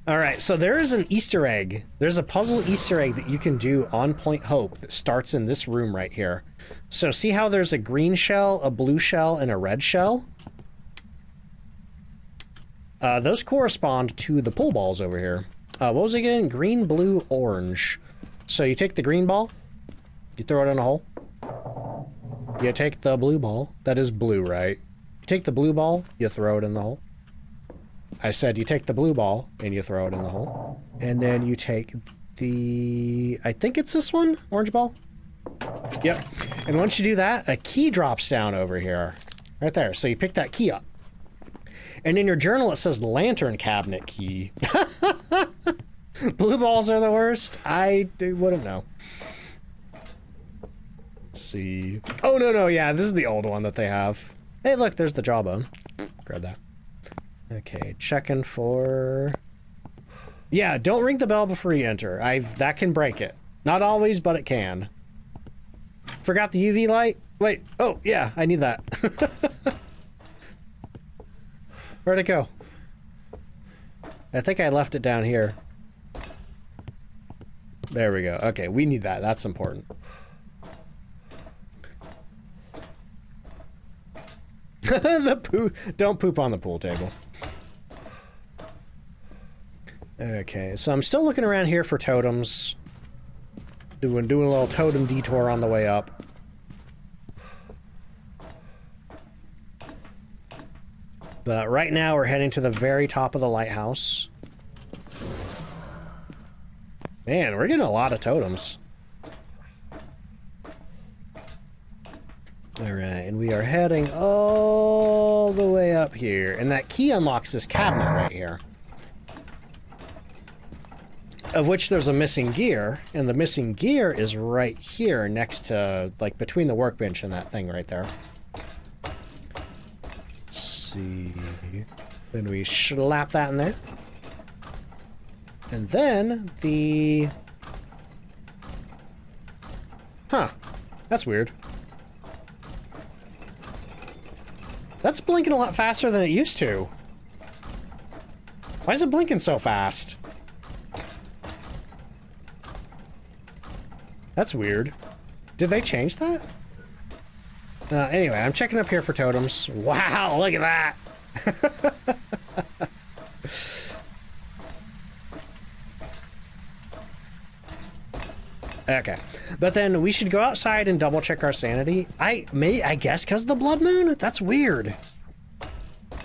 Alright, so there is an Easter egg. There's a puzzle Easter egg that you can do on Point Hope that starts in this room right here. So see how there's a green shell, a blue shell, and a red shell? Those correspond to the pool balls over here. What was it again? Green, blue, orange. So you take the green ball, you throw it in a hole. You take the blue ball, that is blue, right? You take the blue ball, you throw it in the hole. I said you take the blue ball and you throw it in the hole. And then you take the, I think it's this one, orange ball. Yep. And once you do that, a key drops down over here. Right there. So you pick that key up. And in your journal it says lantern cabinet key. Blue balls are the worst. I wouldn't know. Let's see. Oh, no, yeah, this is the old one that they have. Hey, look, there's the jawbone. Grab that. Okay, checking for... Yeah, don't ring the bell before you enter. That can break it. Not always, but it can. Forgot the UV light? Wait, oh, yeah, I need that. Where'd it go? I think I left it down here. There we go. Okay, we need that. That's important. Don't poop on the pool table. Okay, so I'm still looking around here for totems. Doing a little totem detour on the way up. But right now we're heading to the very top of the lighthouse. Man, we're getting a lot of totems. Alright, and we are heading all the way up here. And that key unlocks this cabinet right here. Of which there's a missing gear. And the missing gear is right here next to, like, between the workbench and that thing right there. Let's see. Then we slap that in there. And then the... Huh. That's weird. That's blinking a lot faster than it used to. Why is it blinking so fast? That's weird. Did they change that? Anyway, I'm checking up here for totems. Wow, look at that! Okay. But then we should go outside and double check our sanity. I guess because of the blood moon? That's weird.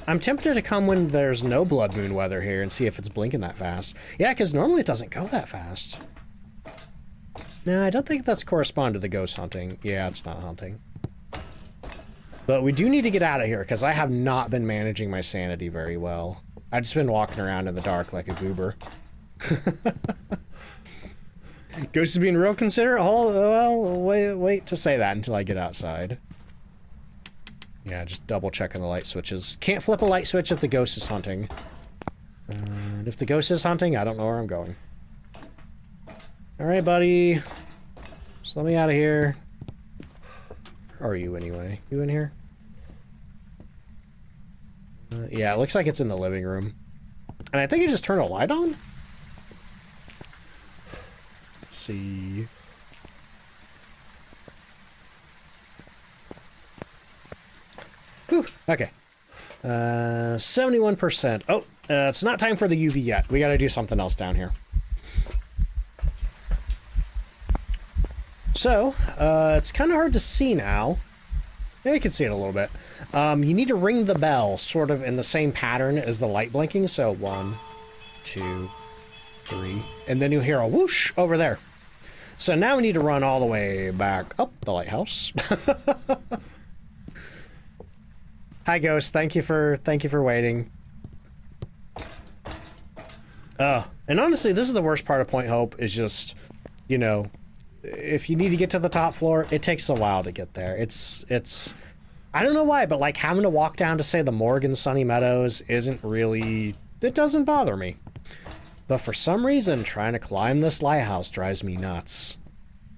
I'm tempted to come when there's no blood moon weather here and see if it's blinking that fast. Yeah, because normally it doesn't go that fast. No, I don't think that's correspond to the ghost hunting. Yeah, it's not hunting. But we do need to get out of here because I have not been managing my sanity very well. I've just been walking around in the dark like a goober. Ghost is being real considerate. Well, wait to say that until I get outside. Yeah, just double checking the light switches. Can't flip a light switch if the ghost is hunting. And if the ghost is hunting, I don't know where I'm going. Alright, buddy. Just let me out of here. Where are you anyway? You in here? Yeah, it looks like it's in the living room. And I think I just turned a light on? Let's see. Whew, okay. 71%. Oh, it's not time for the UV yet. We gotta do something else down here. So, it's kind of hard to see now. Yeah, you can see it a little bit. You need to ring the bell sort of in the same pattern as the light blinking. So 1, 2, 3, and then you'll hear a whoosh over there. So now we need to run all the way back up the lighthouse. Hi, Ghost. Thank you for waiting. And honestly, this is the worst part of Point Hope is just, you know, if you need to get to the top floor, it takes a while to get there. It's I don't know why, but like having to walk down to say the Morgue in Sunny Meadows isn't really, it doesn't bother me. But for some reason, trying to climb this lighthouse drives me nuts.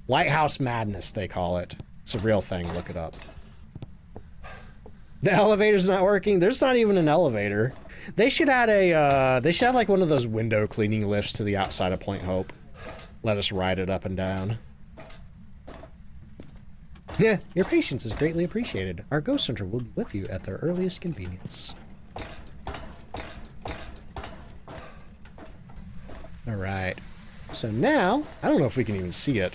Lighthouse madness, they call it. It's a real thing, look it up. The elevator's not working. There's not even an elevator. They should add they should have like one of those window cleaning lifts to the outside of Point Hope. Let us ride it up and down. Yeah, your patience is greatly appreciated. Our ghost hunter will be with you at their earliest convenience. Alright. So now, I don't know if we can even see it.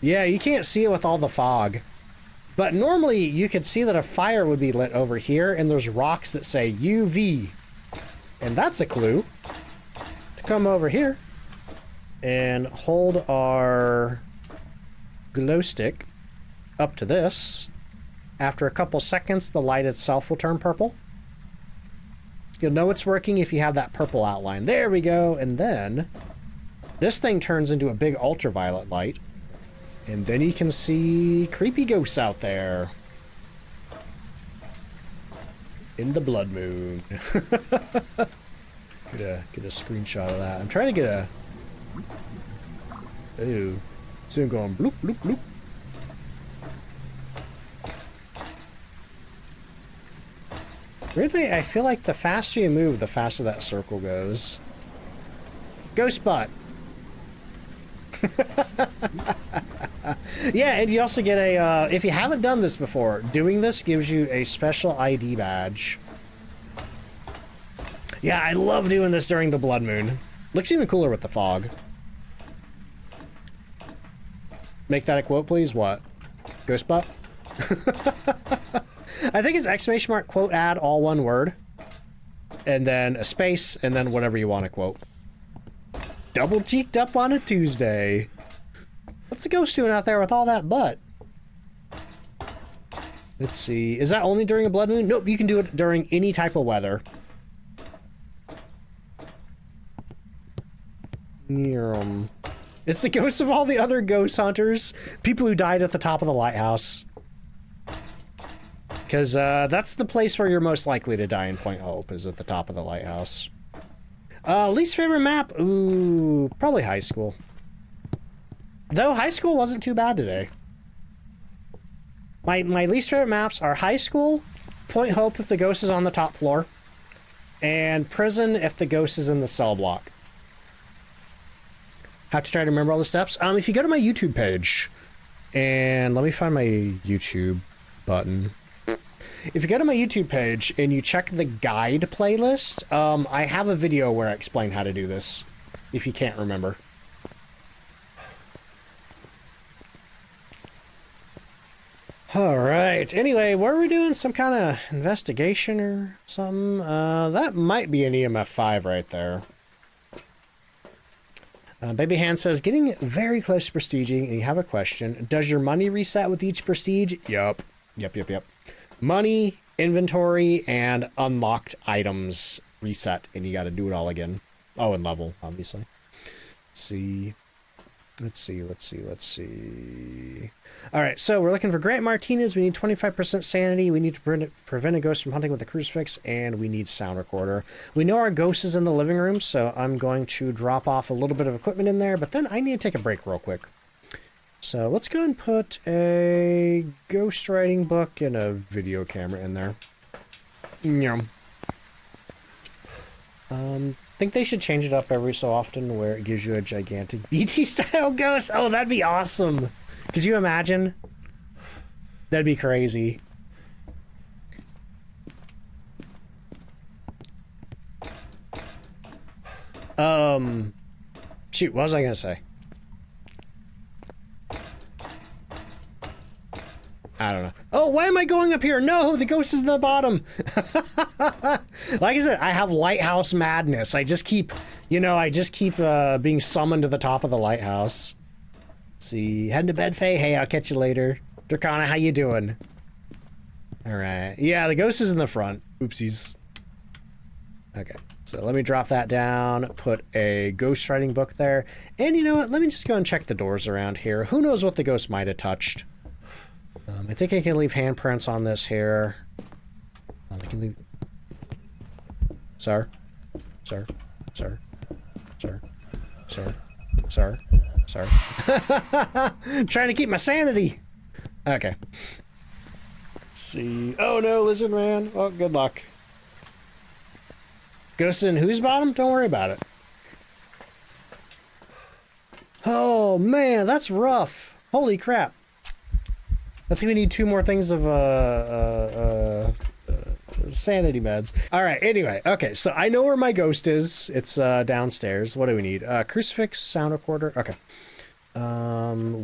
Yeah, you can't see it with all the fog. But normally you could see that a fire would be lit over here and there's rocks that say UV. And that's a clue to come over here and hold our glow stick up to this. After a couple seconds, the light itself will turn purple. You'll know it's working if you have that purple outline. There we go. And then this thing turns into a big ultraviolet light. And then you can see creepy ghosts out there. In the blood moon. Get a screenshot of that. I'm trying to get a... Ooh. Soon going bloop, bloop, bloop. Weirdly, I feel like the faster you move, the faster that circle goes. Ghost butt. Yeah, and you also get a, if you haven't done this before, doing this gives you a special ID badge. Yeah, I love doing this during the blood moon. Looks even cooler with the fog. Make that a quote, please. What? Ghost butt? I think it's exclamation mark quote add all one word. And then a space, and then whatever you want to quote. Double cheeked up on a Tuesday. What's the ghost doing out there with all that butt? Let's see. Is that only during a blood moon? Nope, you can do it during any type of weather. It's the ghosts of all the other ghost hunters. People who died at the top of the lighthouse. Because that's the place where you're most likely to die in Point Hope, is at the top of the lighthouse. Least favorite map? Ooh, probably high school. Though high school wasn't too bad today. My least favorite maps are high school, Point Hope if the ghost is on the top floor, and prison if the ghost is in the cell block. Have to try to remember all the steps. If you go to my YouTube page, and let me find my YouTube button. If you go to my YouTube page and you check the guide playlist, I have a video where I explain how to do this. if you can't remember. All right. Anyway, were we doing some kind of investigation or something? That might be an EMF 5 right there. Baby Hand says, getting very close to prestiging, and you have a question. Does your money reset with each prestige? Yup. Yep. Money, inventory, and unlocked items reset, and you got to do it all again. Oh, and level, obviously. Let's see. All right, so we're looking for Grant Martinez. We need 25% sanity. We need to prevent a ghost from hunting with a crucifix, and we need sound recorder. We know our ghost is in the living room, so I'm going to drop off a little bit of equipment in there, but then I need to take a break real quick. So let's go and put a ghostwriting book and a video camera in there. Think they should change it up every so often where it gives you a gigantic BT-style ghost. Oh, that'd be awesome. Could you imagine? That'd be crazy. Shoot, what was I gonna say? I don't know. Oh, why am I going up here? No, the ghost is in the bottom. Like I said, I have lighthouse madness. I just keep, being summoned to the top of the lighthouse. See, heading to bed, Faye. Hey, I'll catch you later. Dracana, how you doing? All right. Yeah, the ghost is in the front. Oopsies. Okay, so let me drop that down, put a ghostwriting book there. And you know what? Let me just go and check the doors around here. Who knows what the ghost might have touched? I think I can leave handprints on this here. I can leave... Sir? Trying to keep my sanity. Okay. Let's see. Oh no, lizard man. Oh, good luck. Ghost in whose bottom? Don't worry about it. Oh man, that's rough. Holy crap. I think we need 2 more things of sanity meds. All right, anyway, okay, so I know where my ghost is. It's downstairs. What do we need? Crucifix, sound recorder. Okay.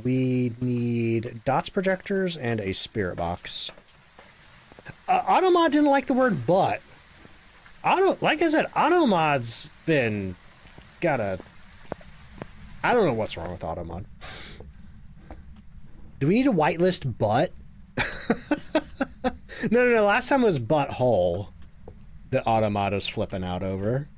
We need dots projectors and a spirit box. Automod didn't like the word but. Like I said, Automod's been I don't know what's wrong with Automod. Do we need to whitelist butt? No. Last time it was butthole that Automado's flipping out over.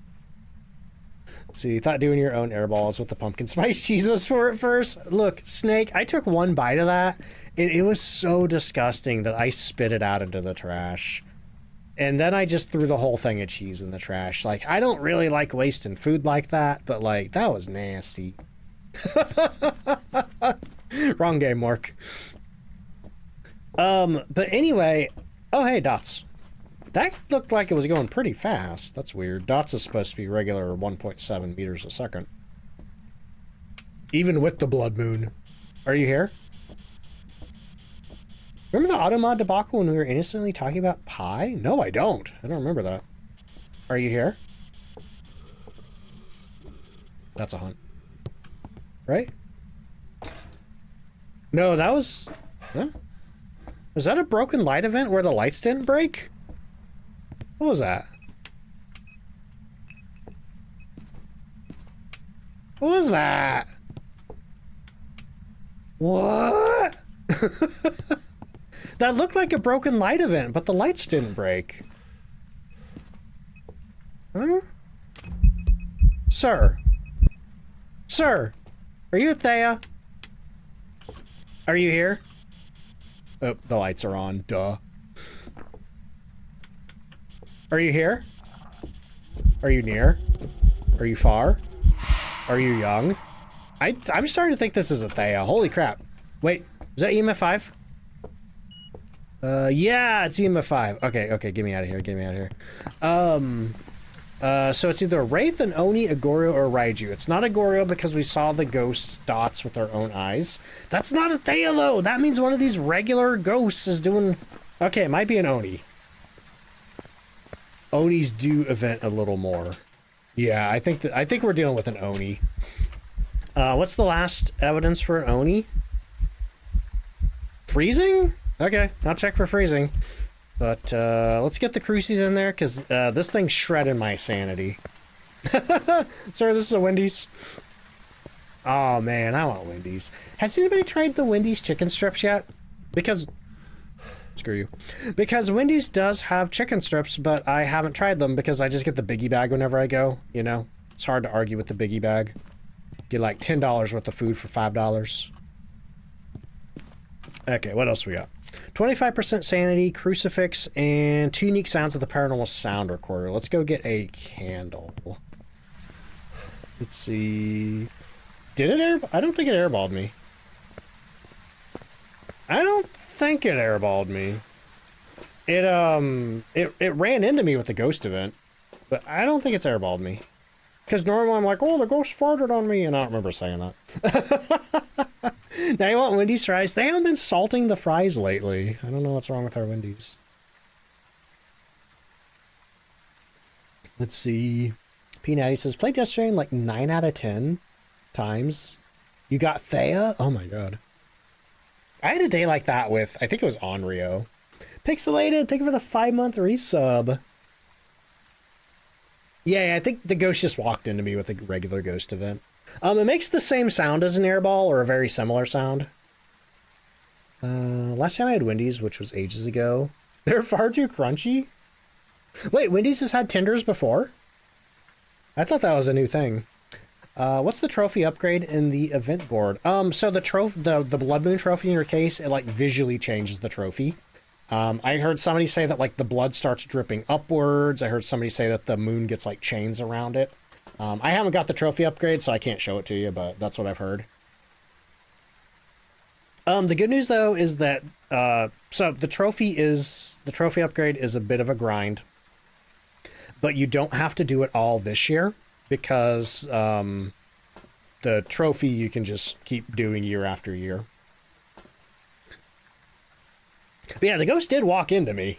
Let's see, thought doing your own airballs with the pumpkin spice cheese was for it first. Look, Snake, I took 1 bite of that, and it was so disgusting that I spit it out into the trash. And then I just threw the whole thing of cheese in the trash. Like, I don't really like wasting food like that, but, like, that was nasty. Wrong game, Mark. But anyway... Oh, hey, Dots. That looked like it was going pretty fast. That's weird. Dots is supposed to be regular 1.7 meters a second. Even with the blood moon. Are you here? Remember the Automod debacle when we were innocently talking about pie? No, I don't. I don't remember that. Are you here? That's a hunt. Right? No, that was... Huh? Was that a broken light event where the lights didn't break? What was that? What was that? What? That looked like a broken light event, but the lights didn't break. Huh? Sir? Sir? Are you Thea? Are you here? Oh, the lights are on. Duh. Are you here? Are you near? Are you far? Are you young? I'm starting to think this is a Thea. Holy crap. Wait, is that EMF 5? Yeah, it's EMF 5. Okay, get me out of here, so it's either a Wraith, an Oni, a Goryo, or a Raiju. It's not a Goryo because we saw the ghost dots with our own eyes. That's not a Thea, though! That means one of these regular ghosts is doing... Okay, it might be an Oni. Onis do event a little more. Yeah, I think we're dealing with an Oni. What's the last evidence for an Oni? Freezing? Okay, I'll check for freezing. But let's get the crucies in there, because this thing's shredding my sanity. Sorry, this is a Wendy's. Oh man, I want Wendy's. Has anybody tried the Wendy's chicken strips yet? Because... Screw you. Because Wendy's does have chicken strips, but I haven't tried them because I just get the biggie bag whenever I go, you know? It's hard to argue with the biggie bag. Get like $10 worth of food for $5. Okay, what else we got? 25% sanity, crucifix, and 2 unique sounds of the paranormal sound recorder. Let's go get a candle. Let's see. Did it air? I don't think it airballed me. I don't think it airballed me. It ran into me with the ghost event, but I don't think it's airballed me. Because normally I'm like, oh, the ghost farted on me, and I don't remember saying that. Now you want Wendy's fries? They haven't been salting the fries lately. I don't know what's wrong with our Wendy's. Let's see. P. Natty says, played yesterday like 9 out of 10 times. You got Thea? Oh my god. I had a day like that with, I think it was Onryo. Pixelated, thank you for the 5-month resub. Yeah, I think the ghost just walked into me with a regular ghost event. It makes the same sound as an airball, or a very similar sound. Last time I had Wendy's, which was ages ago. They're far too crunchy? Wait, Wendy's has had tenders before? I thought that was a new thing. What's the trophy upgrade in the event board? So the Blood Moon trophy in your case, it like visually changes the trophy. I heard somebody say that like the blood starts dripping upwards. I heard somebody say that the moon gets like chains around it. I haven't got the trophy upgrade, so I can't show it to you, but that's what I've heard. The good news though is that so the trophy upgrade is a bit of a grind, but you don't have to do it all this year because the trophy you can just keep doing year after year. But yeah, the ghost did walk into me,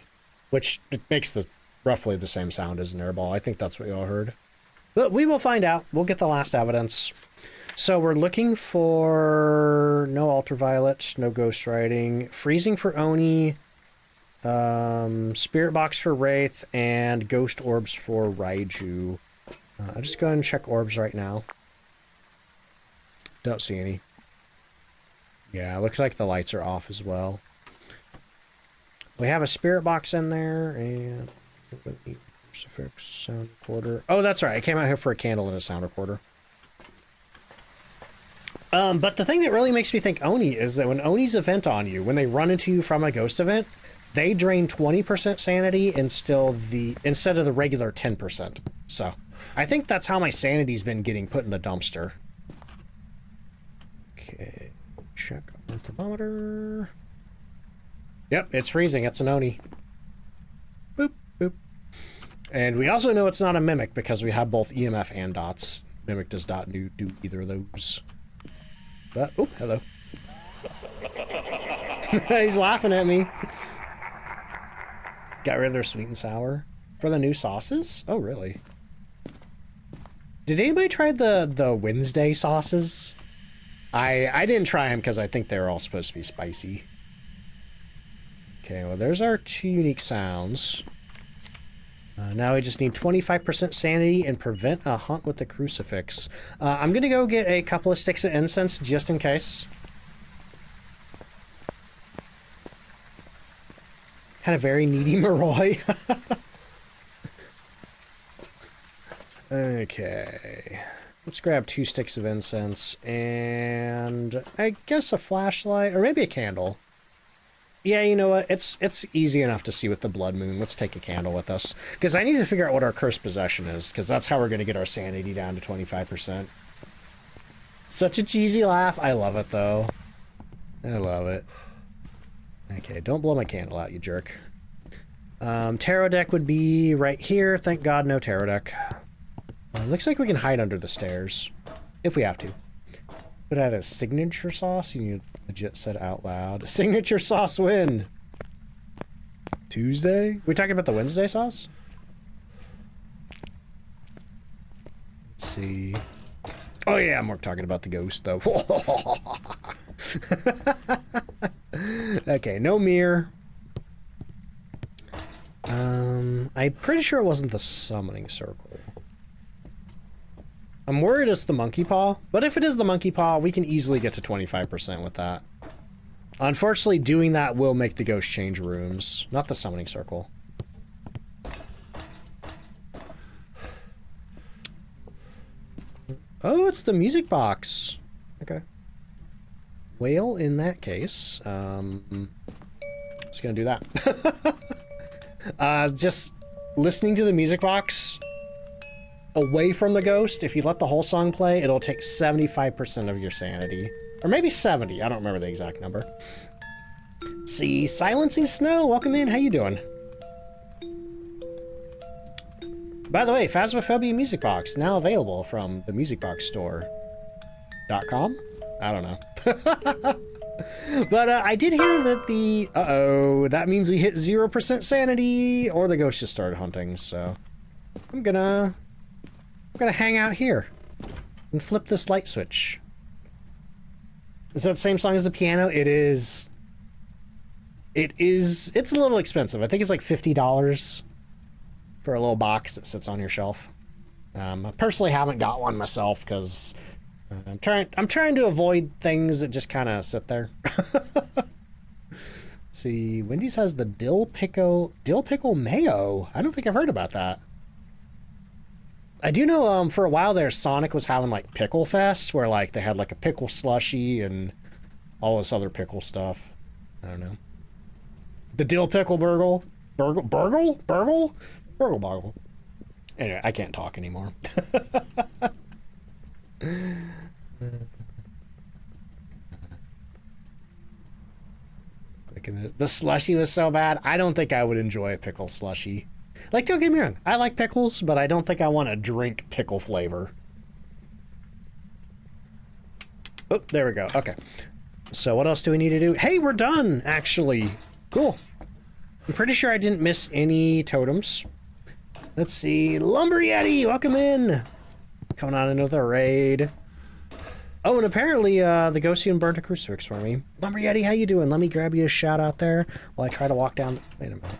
which it makes roughly the same sound as an airball. I think that's what y'all heard. But we will find out. We'll get the last evidence. So we're looking for no ultraviolet, no ghost writing, freezing for Oni, spirit box for Wraith, and ghost orbs for Raiju. I'll just go ahead and check orbs right now. Don't see any. Yeah, it looks like the lights are off as well. We have a spirit box in there, and crucifix, sound recorder. Oh, that's right. I came out here for a candle and a sound recorder. But the thing that really makes me think Oni is that when Oni's event on you, when they run into you from a ghost event, they drain 20% sanity instead of the regular 10%. So I think that's how my sanity's been getting put in the dumpster. Okay, check our thermometer. Yep, it's freezing. It's an Oni. Boop, boop. And we also know it's not a Mimic because we have both EMF and dots. Mimic does not do either of those. But, oh, hello. He's laughing at me. Got rid of their sweet and sour for the new sauces? Oh, really? Did anybody try the Wednesday sauces? I didn't try them because I think they were all supposed to be spicy. Okay, well, there's our 2 unique sounds. Now we just need 25% sanity and prevent a hunt with the crucifix. I'm going to go get a couple of sticks of incense just in case. Had a very needy Moroi. Okay. Let's grab 2 sticks of incense and I guess a flashlight or maybe a candle. Yeah, you know what? It's easy enough to see with the blood moon. Let's take a candle with us. Because I need to figure out what our cursed possession is, because that's how we're going to get our sanity down to 25%. Such a cheesy laugh. I love it, though. I love it. Okay, don't blow my candle out, you jerk. Tarot deck would be right here. Thank God, no tarot deck. Looks like we can hide under the stairs. If we have to. But at a signature sauce, you legit said out loud. Signature sauce win. Tuesday? We talking about the Wednesday sauce? see. Oh yeah, I'm more talking about the ghost though. Okay, no mirror. I'm pretty sure it wasn't the summoning circle. I'm worried it's the monkey paw, but if it is the monkey paw, we can easily get to 25% with that. Unfortunately, doing that will make the ghost change rooms, not the summoning circle. Oh, it's the music box. Okay. Well, in that case, just gonna do that. Just listening to the music box away from the ghost, if you let the whole song play, it'll take 75% of your sanity. Or maybe 70, I don't remember the exact number. See, Silencing Snow, welcome in, how you doing? By the way, Phasmophobia Music Box, now available from the musicboxstore.com? I don't know. But I did hear that the... Uh-oh, that means we hit 0% sanity, or the ghost just started hunting, so... I'm gonna hang out here and flip this light switch. Is that the same song as the piano? It is. It's a little expensive. I think it's like $50 for a little box that sits on your shelf. I personally haven't got one myself because I'm trying to avoid things that just kind of sit there. See, Wendy's has the dill pickle mayo. I don't think I've heard about that. I do know for a while there, Sonic was having like Pickle Fest, where like they had like a pickle slushy and all this other pickle stuff. I don't know. The dill pickle burgle. Anyway, I can't talk anymore. The slushy was so bad. I don't think I would enjoy a pickle slushy. Like, don't get me wrong, I like pickles, but I don't think I want to drink pickle flavor. Oh, there we go. Okay. So what else do we need to do? Hey, we're done, actually. Cool. I'm pretty sure I didn't miss any totems. Let's see. Lumber Yeti, welcome in. Coming on into the raid. Oh, and apparently the ghost even burnt a crucifix for me. Lumber Yeti, how you doing? Let me grab you a shout out there while I try to walk down. Wait a minute.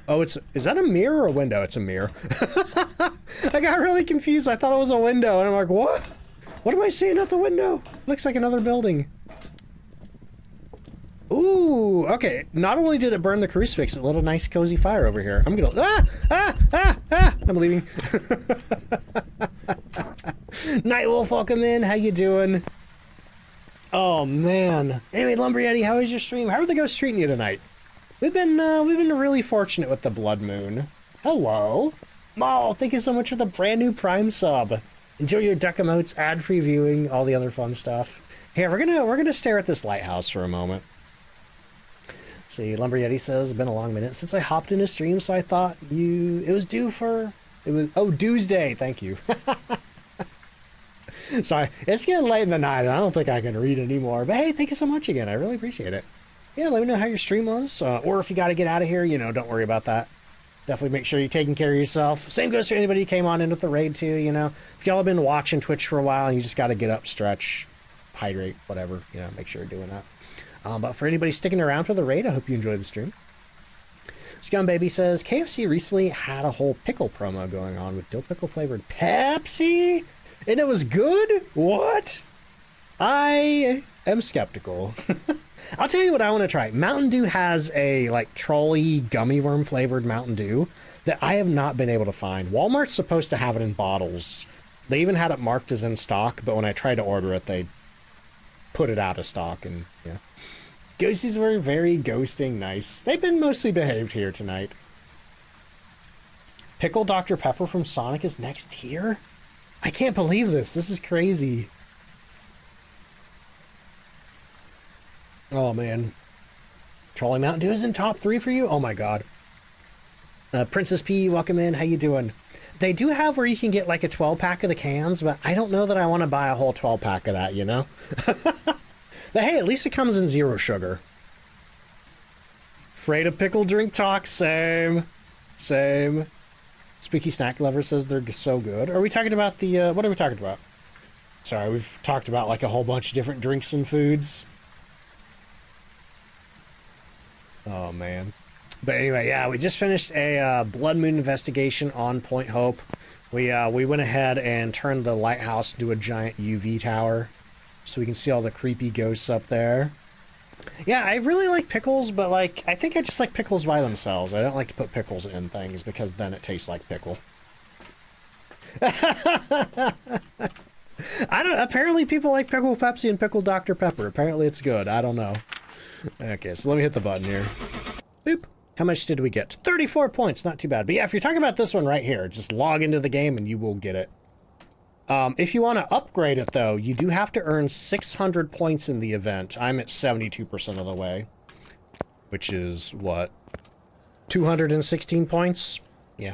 Oh, is that a mirror or a window? It's a mirror. I got really confused. I thought it was a window, and I'm like, what? What am I seeing out the window? Looks like another building. Ooh, okay. Not only did it burn the crucifix, it lit a nice cozy fire over here. I'm gonna... I'm leaving. Nightwolf, welcome in. How you doing? Oh, man. Anyway, Lumber Yeti, how was your stream? How are the ghosts treating you tonight? We've been really fortunate with the Blood Moon. Hello. Oh, thank you so much for the brand new Prime sub. Enjoy your duck emotes, ad-free viewing, all the other fun stuff. Here, we're gonna stare at this lighthouse for a moment. Let's see, Lumber Yeti says, it's been a long minute since I hopped in a stream, so I thought it was Doomsday, thank you. Sorry, it's getting late in the night, and I don't think I can read anymore, but hey, thank you so much again, I really appreciate it. Yeah, let me know how your stream was, or if you got to get out of here, don't worry about that. Definitely make sure you're taking care of yourself. Same goes for anybody who came on in with the raid too, If y'all have been watching Twitch for a while and you just got to get up, stretch, hydrate, whatever, make sure you're doing that. But for anybody sticking around for the raid, I hope you enjoyed the stream. Scum Baby says, KFC recently had a whole pickle promo going on with dill pickle flavored Pepsi, and it was good? What? I am skeptical. I'll tell you what I want to try. Mountain Dew has a trolley gummy worm flavored Mountain Dew that I have not been able to find. Walmart's supposed to have it in bottles. They even had it marked as in stock, but when I tried to order it, they put it out of stock, and yeah. Ghosties were very ghosting nice. They've been mostly behaved here tonight. Pickle Dr. Pepper from Sonic is next here? I can't believe this. This is crazy. Oh, man. Trolley Mountain Dew is in top 3 for you? Oh, my God. Princess P, welcome in. How you doing? They do have where you can get a 12-pack of the cans, but I don't know that I want to buy a whole 12-pack of that, But hey, at least it comes in 0 sugar. Afraid of pickle drink talk? Same. Same. Spooky Snack Lover says they're so good. Are we talking about the, what are we talking about? Sorry, we've talked about like a whole bunch of different drinks and foods. Oh, man. But anyway, yeah, we just finished a Blood Moon investigation on Point Hope. We went ahead and turned the lighthouse into a giant UV tower so we can see all the creepy ghosts up there. Yeah, I really like pickles, but like I think I just like pickles by themselves. I don't like to put pickles in things because then it tastes like pickle. I don't. Apparently, people like pickle Pepsi and pickle Dr. Pepper. Apparently, it's good. I don't know. Okay, so let me hit the button here. Boop. How much did we get? 34 points. Not too bad. But yeah, if you're talking about this one right here, just log into the game and you will get it. If you want to upgrade it, though, you do have to earn 600 points in the event. I'm at 72% of the way, which is, what, 216 points? Yeah.